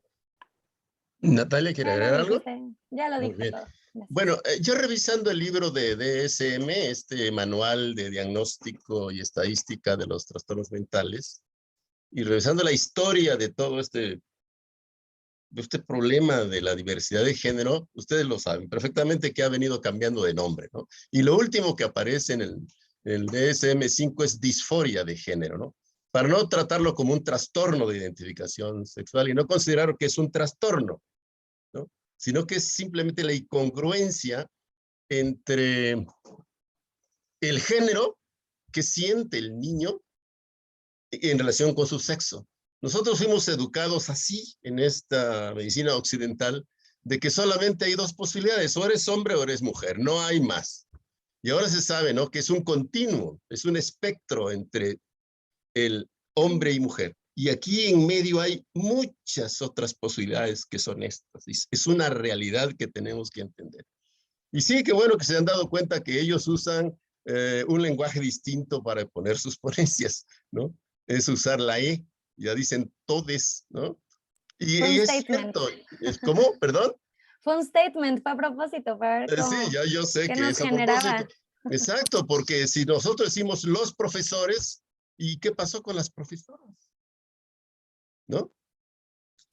Natalia, ¿quiere agregar algo? Ya lo Muy dije bien. todo. Gracias. Bueno, yo revisando el libro de DSM, este manual de diagnóstico y estadística de los trastornos mentales, y revisando la historia de todo este problema de la diversidad de género, ustedes lo saben perfectamente que ha venido cambiando de nombre, ¿no? Y lo último que aparece en el DSM-5 es disforia de género, ¿no? para no tratarlo como un trastorno de identificación sexual y no considerar que es un trastorno, ¿no? Sino que es simplemente la incongruencia entre el género que siente el niño en relación con su sexo. Nosotros fuimos educados así en esta medicina occidental, de que solamente hay dos posibilidades, o eres hombre o eres mujer, no hay más. Y ahora se sabe, ¿no?, que es un continuo, es un espectro entre el hombre y mujer. Y aquí en medio hay muchas otras posibilidades que son estas. Es una realidad que tenemos que entender. Y sí, qué bueno que se han dado cuenta que ellos usan un lenguaje distinto para poner sus ponencias, ¿no? Es usar la E, ya dicen todes, ¿no? Y Fue un es statement. cierto. ¿Cómo? ¿Perdón? Fue un statement, fue a propósito, para ver Sí, cómo, yo sé qué que nos es a propósito. generaba. Exacto, porque si nosotros decimos los profesores, ¿y qué pasó con las profesoras? ¿No?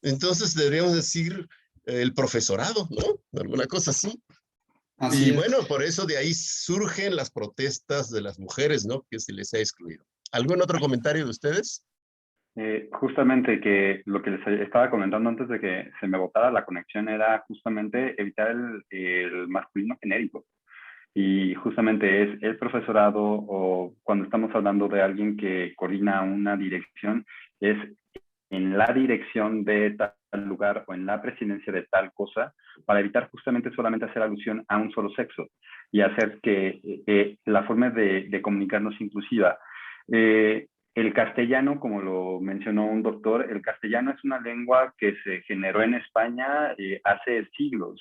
Entonces deberíamos decir el profesorado, ¿no? Alguna cosa así. Así Y es. bueno, por eso de ahí surgen las protestas de las mujeres, ¿no? Que se les ha excluido. ¿Algún otro comentario de ustedes? Justamente que lo que les estaba comentando antes de que se me botara la conexión era justamente evitar el masculino genérico. Y justamente es el profesorado, o cuando estamos hablando de alguien que coordina una dirección, es en la dirección de tal lugar o en la presidencia de tal cosa, para evitar justamente solamente hacer alusión a un solo sexo y hacer que la forma de comunicarnos inclusiva. El castellano, como lo mencionó un doctor, el castellano es una lengua que se generó en España hace siglos,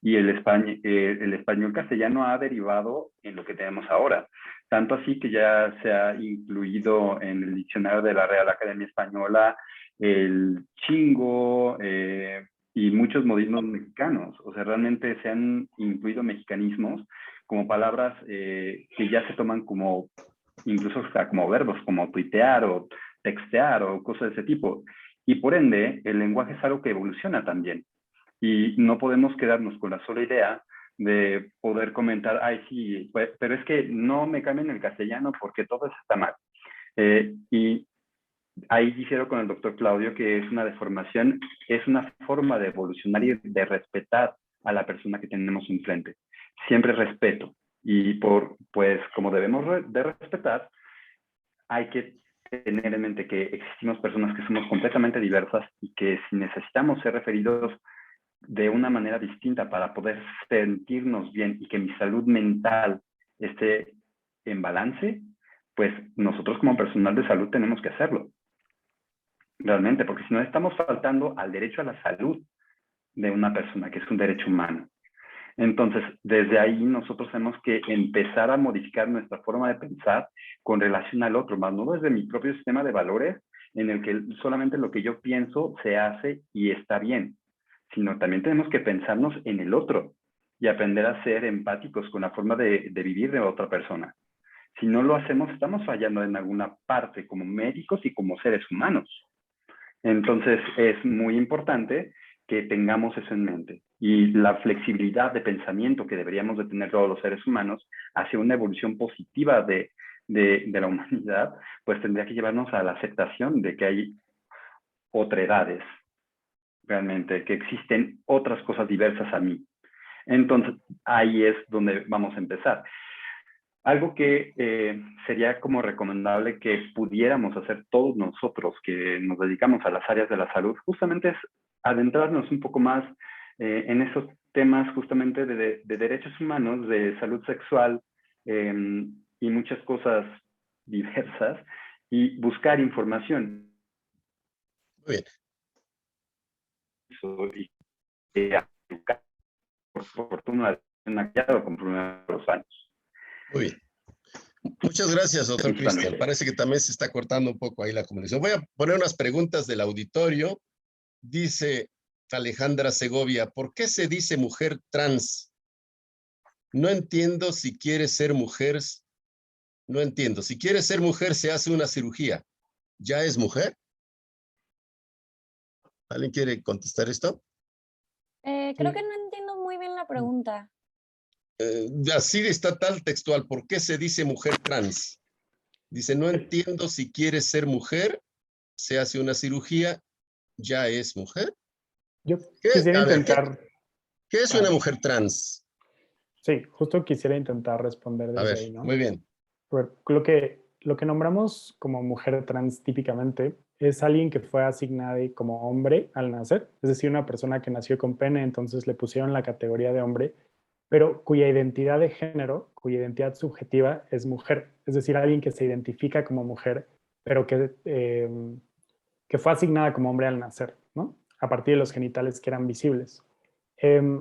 y el español castellano ha derivado en lo que tenemos ahora. Tanto así que ya se ha incluido en el diccionario de la Real Academia Española el chingo y muchos modismos mexicanos. O sea, realmente se han incluido mexicanismos como palabras que ya se toman como, incluso hasta como verbos, como tuitear o textear o cosas de ese tipo. Y por ende, el lenguaje es algo que evoluciona también. Y no podemos quedarnos con la sola idea de poder comentar, ay, sí, pero es que no me cambien el castellano porque todo eso está mal. Y ahí difiero con el doctor Claudio que es una deformación, es una forma de evolucionar y de respetar a la persona que tenemos enfrente. Siempre respeto. Y pues como debemos de respetar, hay que tener en mente que existimos personas que somos completamente diversas y que si necesitamos ser referidos de una manera distinta para poder sentirnos bien y que mi salud mental esté en balance, pues nosotros como personal de salud tenemos que hacerlo. Realmente, porque si no estamos faltando al derecho a la salud de una persona, que es un derecho humano. Entonces, desde ahí nosotros tenemos que empezar a modificar nuestra forma de pensar con relación al otro, más no desde mi propio sistema de valores, en el que solamente lo que yo pienso se hace y está bien, sino también tenemos que pensarnos en el otro y aprender a ser empáticos con la forma de vivir de otra persona. Si no lo hacemos, estamos fallando en alguna parte como médicos y como seres humanos. Entonces, es muy importante que tengamos eso en mente. Y la flexibilidad de pensamiento que deberíamos de tener todos los seres humanos hacia una evolución positiva de la humanidad, pues tendría que llevarnos a la aceptación de que hay otredades, realmente, que existen otras cosas diversas a mí. Entonces, ahí es donde vamos a empezar. Algo que sería como recomendable que pudiéramos hacer todos nosotros que nos dedicamos a las áreas de la salud, justamente es adentrarnos un poco más en esos temas justamente de derechos humanos, de salud sexual y muchas cosas diversas, y buscar información. Muy bien. Y por fortuna conforme los años. Muy bien. Muchas gracias, doctor Cristian. Parece que también se está cortando un poco ahí la comunicación. Voy a poner unas preguntas del auditorio. Dice Alejandra Segovia, ¿por qué se dice mujer trans? No entiendo si quiere ser mujer. No entiendo. Si quiere ser mujer, se hace una cirugía. ¿Ya es mujer? ¿Alguien quiere contestar esto? Creo que no entiendo muy bien la pregunta. Así está tal textual. ¿Por qué se dice mujer trans? Dice, no entiendo si quiere ser mujer, se hace una cirugía, ya es mujer. Yo quisiera A ver, intentar, ¿qué es una mujer trans? sí, justo quisiera intentar responder A desde ver, ahí, ¿no? muy bien. Lo que nombramos como mujer trans típicamente es alguien que fue asignada como hombre al nacer, es decir, una persona que nació con pene, entonces le pusieron la categoría de hombre, pero cuya identidad de género, cuya identidad subjetiva es mujer, es decir, alguien que se identifica como mujer, pero que fue asignada como hombre al nacer, ¿no? A partir de los genitales que eran visibles.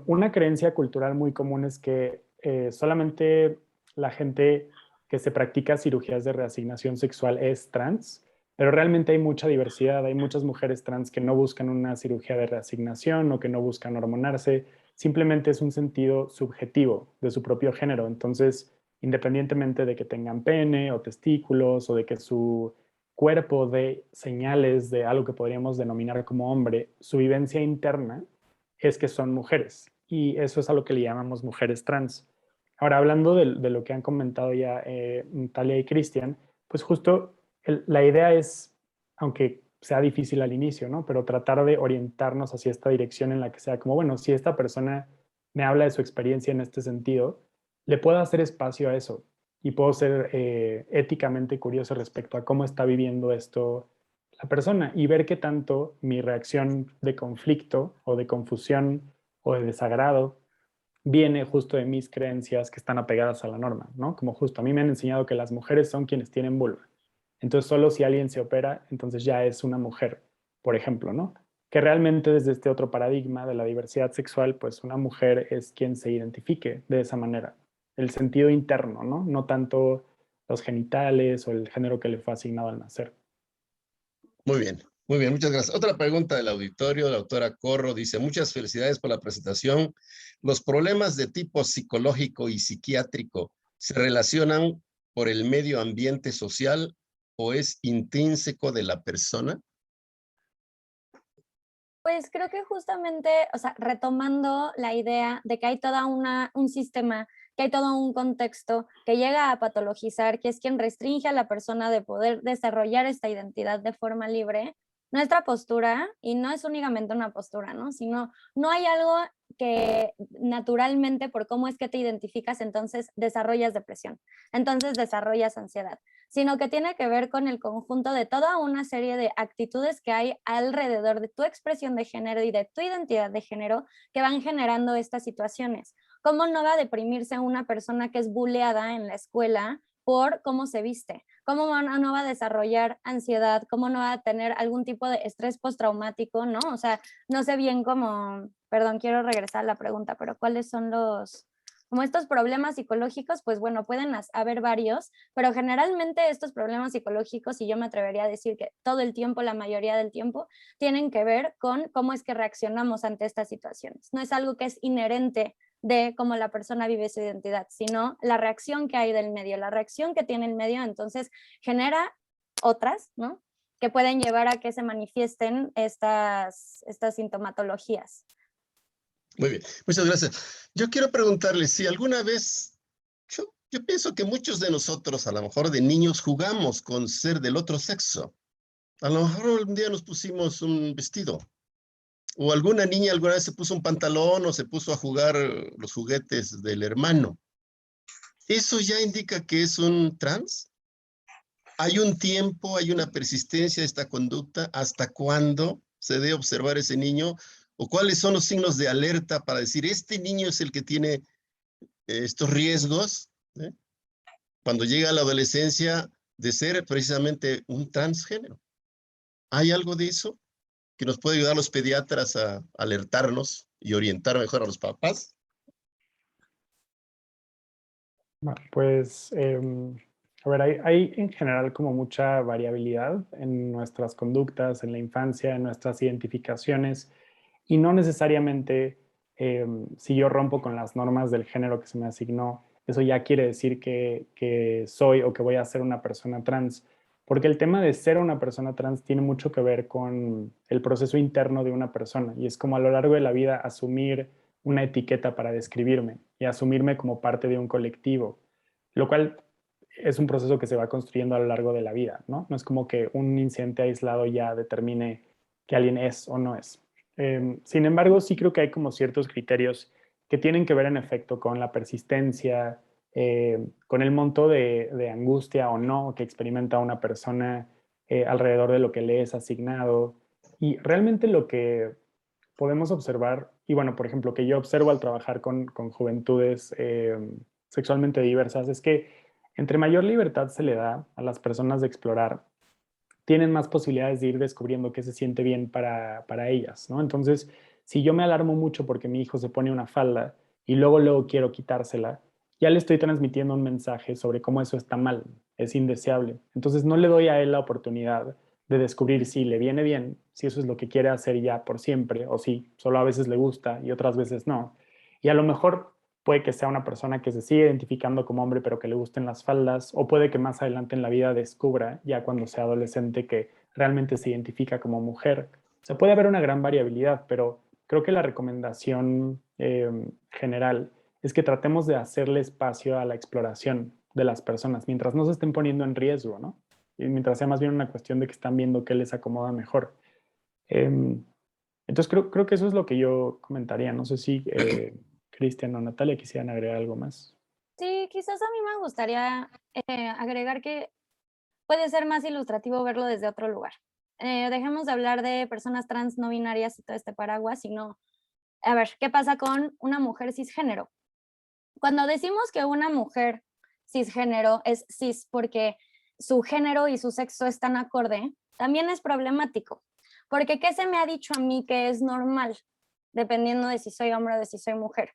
Una creencia cultural muy común es que solamente la gente que se practica cirugías de reasignación sexual es trans, pero realmente hay mucha diversidad. Hay muchas mujeres trans que no buscan una cirugía de reasignación o que no buscan hormonarse. Simplemente es un sentido subjetivo de su propio género. Entonces, independientemente de que tengan pene o testículos o de que su cuerpo dé señales de algo que podríamos denominar como hombre, su vivencia interna es que son mujeres y eso es a lo que le llamamos mujeres trans. Ahora, hablando de lo que han comentado ya Talia y Cristian, pues justo la idea es, aunque sea difícil al inicio, ¿no? Pero tratar de orientarnos hacia esta dirección en la que sea como, bueno, si esta persona me habla de su experiencia en este sentido, le puedo hacer espacio a eso y puedo ser éticamente curioso respecto a cómo está viviendo esto la persona y ver qué tanto mi reacción de conflicto o de confusión o de desagrado viene justo de mis creencias que están apegadas a la norma, ¿no? Como justo a mí me han enseñado que las mujeres son quienes tienen vulva. Entonces solo si alguien se opera, entonces ya es una mujer, por ejemplo, ¿no? Que realmente desde este otro paradigma de la diversidad sexual, pues una mujer es quien se identifique de esa manera. El sentido interno, ¿no? No tanto los genitales o el género que le fue asignado al nacer. Muy bien, muchas gracias. Otra pregunta del auditorio, la doctora Corro dice, muchas felicidades por la presentación. ¿Los problemas de tipo psicológico y psiquiátrico se relacionan por el medio ambiente social o es intrínseco de la persona? Pues creo que justamente, o sea, retomando la idea de que hay toda un sistema, que hay todo un contexto que llega a patologizar, que es quien restringe a la persona de poder desarrollar esta identidad de forma libre, nuestra postura, y no es únicamente una postura, ¿no? Sino no hay algo que naturalmente por cómo es que te identificas, entonces desarrollas depresión, entonces desarrollas ansiedad, sino que tiene que ver con el conjunto de toda una serie de actitudes que hay alrededor de tu expresión de género y de tu identidad de género que van generando estas situaciones. ¿Cómo no va a deprimirse una persona que es buleada en la escuela por cómo se viste? ¿Cómo no va a desarrollar ansiedad? ¿Cómo no va a tener algún tipo de estrés postraumático? ¿No? O sea, no sé bien cómo, perdón, quiero regresar a la pregunta, pero ¿cuáles son como estos problemas psicológicos? Pues bueno, pueden haber varios, pero generalmente estos problemas psicológicos, y yo me atrevería a decir que todo el tiempo, la mayoría del tiempo, tienen que ver con cómo es que reaccionamos ante estas situaciones. No es algo que es inherente de cómo la persona vive su identidad, sino la reacción que hay del medio, la reacción que tiene el medio, entonces genera otras, ¿no? Que pueden llevar a que se manifiesten estas sintomatologías. Muy bien, muchas gracias. Yo quiero preguntarle si alguna vez, yo pienso que muchos de nosotros, a lo mejor de niños, jugamos con ser del otro sexo. A lo mejor un día nos pusimos un vestido. O alguna niña alguna vez se puso un pantalón o se puso a jugar los juguetes del hermano. ¿Eso ya indica que es un trans? ¿Hay un tiempo, hay una persistencia de esta conducta? ¿Hasta cuándo se debe observar ese niño? ¿O cuáles son los signos de alerta para decir, este niño es el que tiene estos riesgos, cuando llega a la adolescencia, de ser precisamente un transgénero? ¿Hay algo de eso que nos puede ayudar a los pediatras a alertarnos y orientar mejor a los papás? Pues, a ver, hay en general como mucha variabilidad en nuestras conductas, en la infancia, en nuestras identificaciones, y no necesariamente si yo rompo con las normas del género que se me asignó, eso ya quiere decir que soy o que voy a ser una persona trans, porque el tema de ser una persona trans tiene mucho que ver con el proceso interno de una persona, y es como a lo largo de la vida asumir una etiqueta para describirme y asumirme como parte de un colectivo, lo cual es un proceso que se va construyendo a lo largo de la vida, ¿no? No es como que un incidente aislado ya determine que alguien es o no es. Sin embargo, sí creo que hay como ciertos criterios que tienen que ver en efecto con la persistencia, con el monto de angustia o no que experimenta una persona alrededor de lo que le es asignado. Y realmente lo que podemos observar, y bueno, por ejemplo, que yo observo al trabajar con juventudes sexualmente diversas, es que entre mayor libertad se le da a las personas de explorar, tienen más posibilidades de ir descubriendo qué se siente bien para ellas, ¿no? Entonces, si yo me alarmo mucho porque mi hijo se pone una falda y luego quiero quitársela, ya le estoy transmitiendo un mensaje sobre cómo eso está mal, es indeseable. Entonces, no le doy a él la oportunidad de descubrir si le viene bien, si eso es lo que quiere hacer ya por siempre, o si solo a veces le gusta y otras veces no. Y a lo mejor puede que sea una persona que se sigue identificando como hombre pero que le gusten las faldas, o puede que más adelante en la vida descubra, ya cuando sea adolescente, que realmente se identifica como mujer. O sea, puede haber una gran variabilidad, pero creo que la recomendación general es que tratemos de hacerle espacio a la exploración de las personas mientras no se estén poniendo en riesgo, ¿no? Y mientras sea más bien una cuestión de que están viendo qué les acomoda mejor. Entonces creo que eso es lo que yo comentaría. No sé si Cristian o Natalia quisieran agregar algo más. Sí, quizás a mí me gustaría agregar que puede ser más ilustrativo verlo desde otro lugar. Dejemos de hablar de personas trans no binarias y todo este paraguas, sino, a ver, ¿qué pasa con una mujer cisgénero? Cuando decimos que una mujer cisgénero es cis porque su género y su sexo están acorde, también es problemático. Porque ¿qué se me ha dicho a mí que es normal? Dependiendo de si soy hombre o de si soy mujer.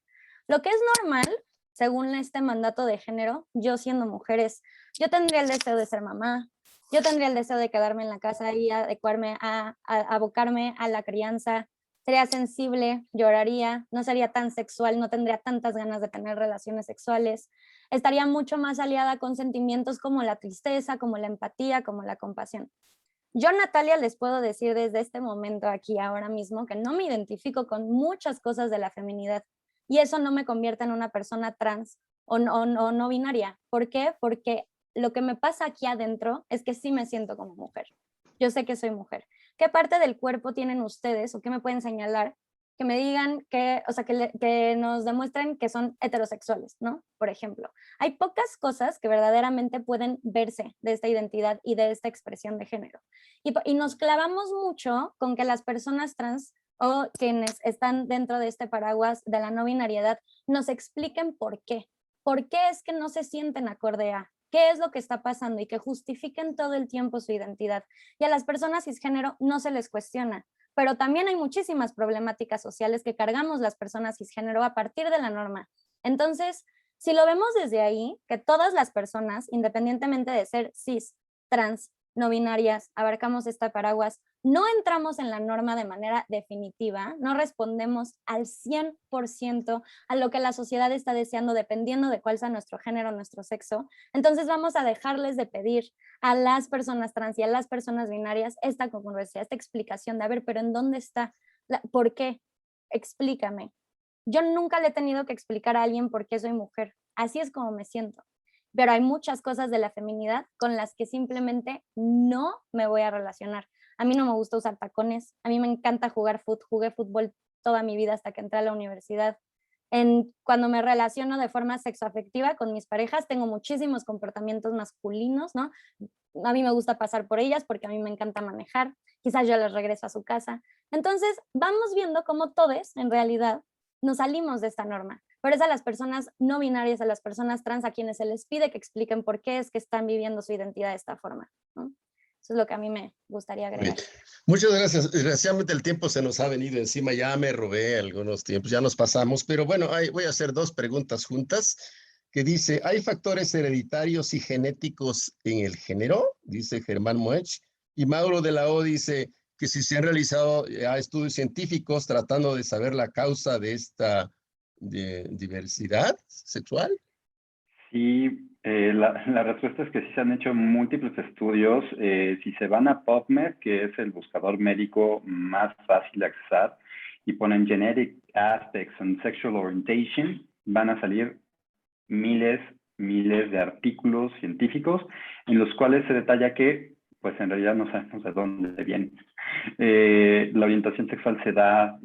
Lo que es normal, según este mandato de género, yo siendo mujer es, yo tendría el deseo de ser mamá, yo tendría el deseo de quedarme en la casa y adecuarme a abocarme a la crianza, sería sensible, lloraría, no sería tan sexual, no tendría tantas ganas de tener relaciones sexuales, estaría mucho más aliada con sentimientos como la tristeza, como la empatía, como la compasión. Yo, Natalia, les puedo decir desde este momento aquí, ahora mismo, que no me identifico con muchas cosas de la feminidad y eso no me convierte en una persona trans o no binaria. ¿Por qué? Porque lo que me pasa aquí adentro es que sí me siento como mujer. Yo sé que soy mujer. ¿Qué parte del cuerpo tienen ustedes o qué me pueden señalar? Que me digan que, o sea, que nos demuestren que son heterosexuales, ¿no? Por ejemplo. Hay pocas cosas que verdaderamente pueden verse de esta identidad y de esta expresión de género. Y nos clavamos mucho con que las personas trans o quienes están dentro de este paraguas de la no binariedad nos expliquen por qué. ¿Por qué es que no se sienten acorde a? ¿Qué es lo que está pasando? Y que justifiquen todo el tiempo su identidad. Y a las personas cisgénero no se les cuestiona. Pero también hay muchísimas problemáticas sociales que cargamos las personas cisgénero a partir de la norma. Entonces, si lo vemos desde ahí, que todas las personas, independientemente de ser cis, trans, no binarias, abarcamos esta paraguas, no entramos en la norma de manera definitiva, no respondemos al 100% a lo que la sociedad está deseando dependiendo de cuál sea nuestro género, nuestro sexo, entonces vamos a dejarles de pedir a las personas trans y a las personas binarias esta congruencia, esta explicación de, a ver, pero ¿en dónde está? ¿Por qué? Explícame. Yo nunca le he tenido que explicar a alguien por qué soy mujer, así es como me siento. Pero hay muchas cosas de la feminidad con las que simplemente no me voy a relacionar. A mí no me gusta usar tacones, a mí me encanta jugar fútbol, jugué fútbol toda mi vida hasta que entré a la universidad. Cuando me relaciono de forma sexoafectiva con mis parejas, tengo muchísimos comportamientos masculinos, ¿no? A mí me gusta pasar por ellas porque a mí me encanta manejar, quizás yo les regreso a su casa. Entonces, vamos viendo cómo todos, en realidad, nos salimos de esta norma. Pero es a las personas no binarias, a las personas trans, a quienes se les pide que expliquen por qué es que están viviendo su identidad de esta forma, ¿no? Eso es lo que a mí me gustaría agregar. Muchas gracias. Desgraciadamente el tiempo se nos ha venido encima, ya me robé algunos tiempos, ya nos pasamos, pero bueno, voy a hacer dos preguntas juntas, que dice, ¿hay factores hereditarios y genéticos en el género? Dice Germán Moech, y Mauro de la O dice que si se han realizado estudios científicos tratando de saber la causa de esta diversidad sexual. Sí, la respuesta es que sí se han hecho múltiples estudios. Si se van a PubMed, que es el buscador médico más fácil de accesar, y ponen Genetic Aspects and Sexual Orientation, van a salir miles miles de artículos científicos en los cuales se detalla que, pues en realidad no sabemos de dónde viene. La orientación sexual se da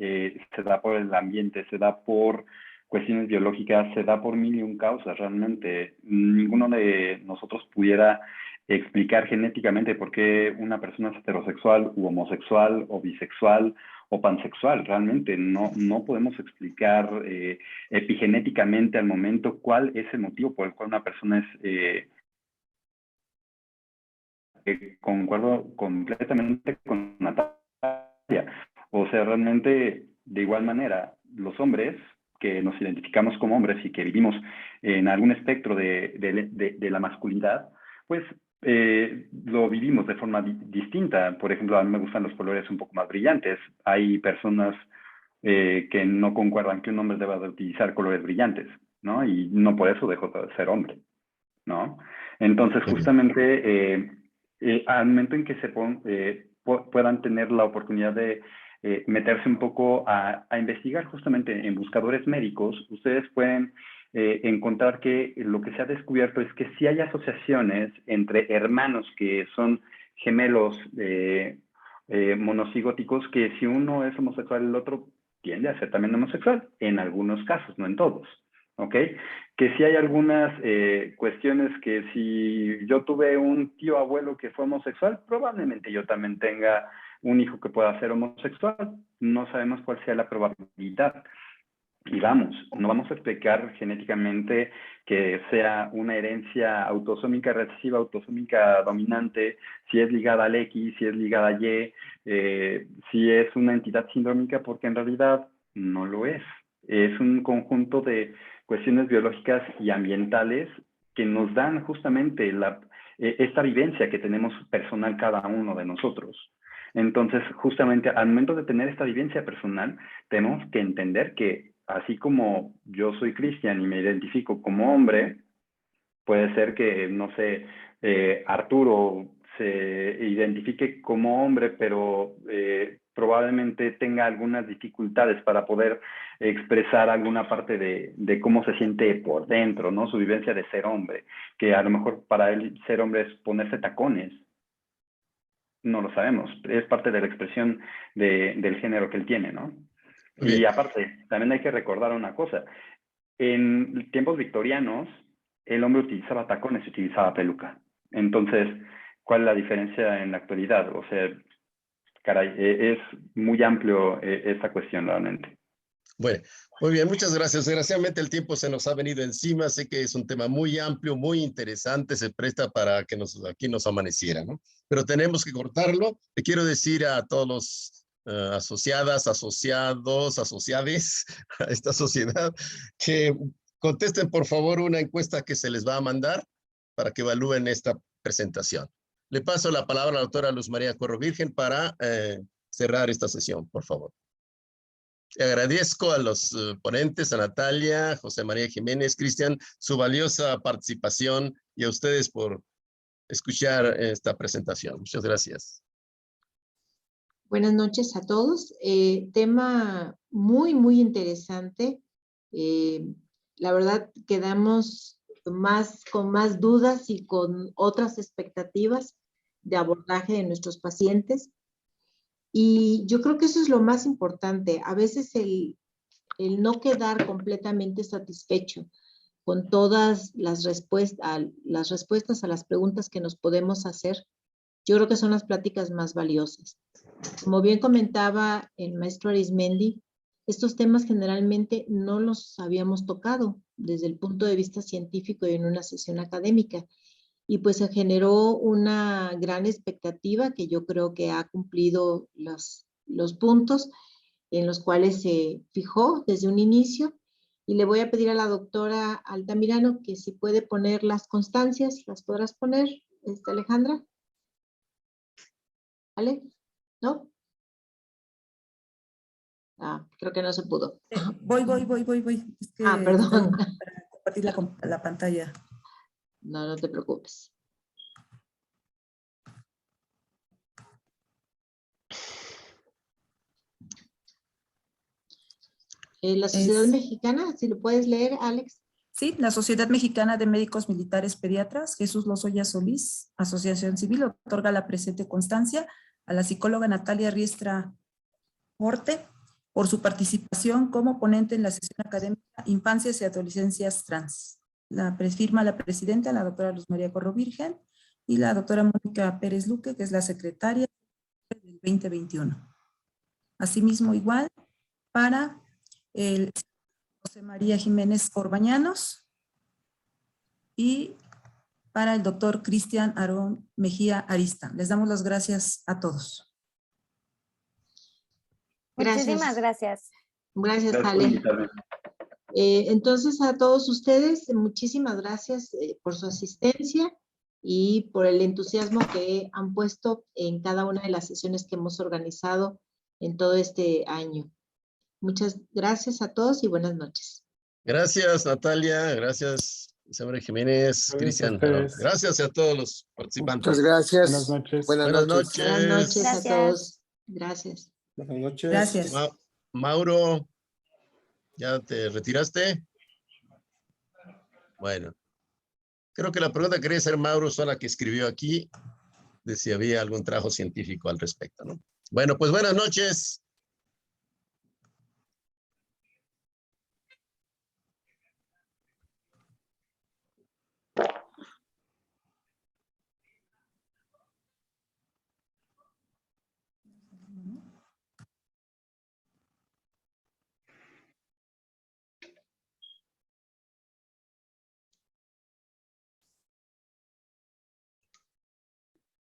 por el ambiente, se da por cuestiones biológicas, se da por mil y un causas. Realmente ninguno de nosotros pudiera explicar genéticamente por qué una persona es heterosexual u homosexual o bisexual o pansexual. Realmente no podemos explicar epigenéticamente al momento cuál es el motivo por el cual una persona es... concuerdo completamente con Natalia. O sea, realmente, de igual manera, los hombres que nos identificamos como hombres y que vivimos en algún espectro de la masculinidad, pues lo vivimos de forma distinta. Por ejemplo, a mí me gustan los colores un poco más brillantes. Hay personas que no concuerdan que un hombre deba de utilizar colores brillantes, ¿no? Y no por eso dejó de ser hombre, ¿no? Entonces, justamente, al momento en que puedan tener la oportunidad de meterse un poco a investigar justamente en buscadores médicos, ustedes pueden encontrar que lo que se ha descubierto es que sí hay asociaciones entre hermanos que son gemelos monocigóticos, que si uno es homosexual, el otro tiende a ser también homosexual, en algunos casos, no en todos, ¿ok? Que sí hay algunas cuestiones que si yo tuve un tío abuelo que fue homosexual, probablemente yo también tenga un hijo que pueda ser homosexual. No sabemos cuál sea la probabilidad. Y vamos, no vamos a explicar genéticamente que sea una herencia autosómica recesiva, autosómica dominante, si es ligada al X, si es ligada a Y, si es una entidad sindrómica, porque en realidad no lo es. Es un conjunto de cuestiones biológicas y ambientales que nos dan justamente esta vivencia que tenemos personal cada uno de nosotros. Entonces, justamente al momento de tener esta vivencia personal, tenemos que entender que así como yo soy Cristian y me identifico como hombre, puede ser que, no sé, Arturo se identifique como hombre, pero probablemente tenga algunas dificultades para poder expresar alguna parte de cómo se siente por dentro, ¿no? Su vivencia de ser hombre, que a lo mejor para él ser hombre es ponerse tacones. No lo sabemos, es parte de la expresión del género que él tiene, ¿no? Y aparte, también hay que recordar una cosa. En tiempos victorianos, el hombre utilizaba tacones y utilizaba peluca. Entonces, ¿cuál es la diferencia en la actualidad? O sea, caray, es muy amplio esta cuestión realmente. Bueno, muy bien, muchas gracias. Desgraciadamente el tiempo se nos ha venido encima. Sé que es un tema muy amplio, muy interesante. Se presta para que aquí nos amaneciera, ¿no? Pero tenemos que cortarlo. Le quiero decir a todos los asociadas, asociados, asociades a esta sociedad que contesten por favor una encuesta que se les va a mandar para que evalúen esta presentación. Le paso la palabra a la doctora Luz María Corro Virgen para cerrar esta sesión, por favor. Agradezco a los ponentes, a Natalia, José María Jiménez, Cristian, su valiosa participación y a ustedes por escuchar esta presentación. Muchas gracias. Buenas noches a todos. Tema muy, muy interesante. La verdad, quedamos con más dudas y con otras expectativas de abordaje de nuestros pacientes. Y yo creo que eso es lo más importante. A veces el no quedar completamente satisfecho con todas las respuestas a las preguntas que nos podemos hacer, yo creo que son las pláticas más valiosas. Como bien comentaba el maestro Arismendi, estos temas generalmente no los habíamos tocado desde el punto de vista científico y en una sesión académica. Y pues se generó una gran expectativa que yo creo que ha cumplido los puntos en los cuales se fijó desde un inicio. Y le voy a pedir a la doctora Altamirano que si puede poner las constancias, ¿las podrás poner, Alejandra? ¿Vale? ¿No? Creo que no se pudo. Voy. Es que perdón. para compartir la pantalla. No te preocupes. La Sociedad Mexicana, si lo puedes leer, Alex. Sí, la Sociedad Mexicana de Médicos Militares Pediatras, Jesús Lozoya Solís, Asociación Civil, otorga la presente constancia a la psicóloga Natalia Riestra Porte por su participación como ponente en la sesión académica Infancias y Adolescencias Trans. Firma la presidenta, la doctora Luz María Corro Virgen, y la doctora Mónica Pérez Luque, que es la secretaria del 2021. Asimismo, igual para el José María Jiménez Orbañanos y para el doctor Cristian Aarón Mejía Arista. Les damos las gracias a todos. Muchísimas gracias. Gracias, Gracias por Ale. invitarme. Entonces, a todos ustedes, muchísimas gracias por su asistencia y por el entusiasmo que han puesto en cada una de las sesiones que hemos organizado en todo este año. Muchas gracias a todos y buenas noches. Gracias, Natalia. Gracias, Isabel Jiménez, Gracias a Cristian. ustedes. Gracias a todos los participantes. Muchas gracias. Buenas noches. Buenas Buenas noches. noches. Buenas noches a Gracias. todos. Gracias. Buenas noches. Gracias. Mauro, ¿ya te retiraste? Bueno, creo que la pregunta que quería hacer Mauro fue la que escribió aquí, de si había algún trabajo científico al respecto, ¿no? Bueno, pues buenas noches.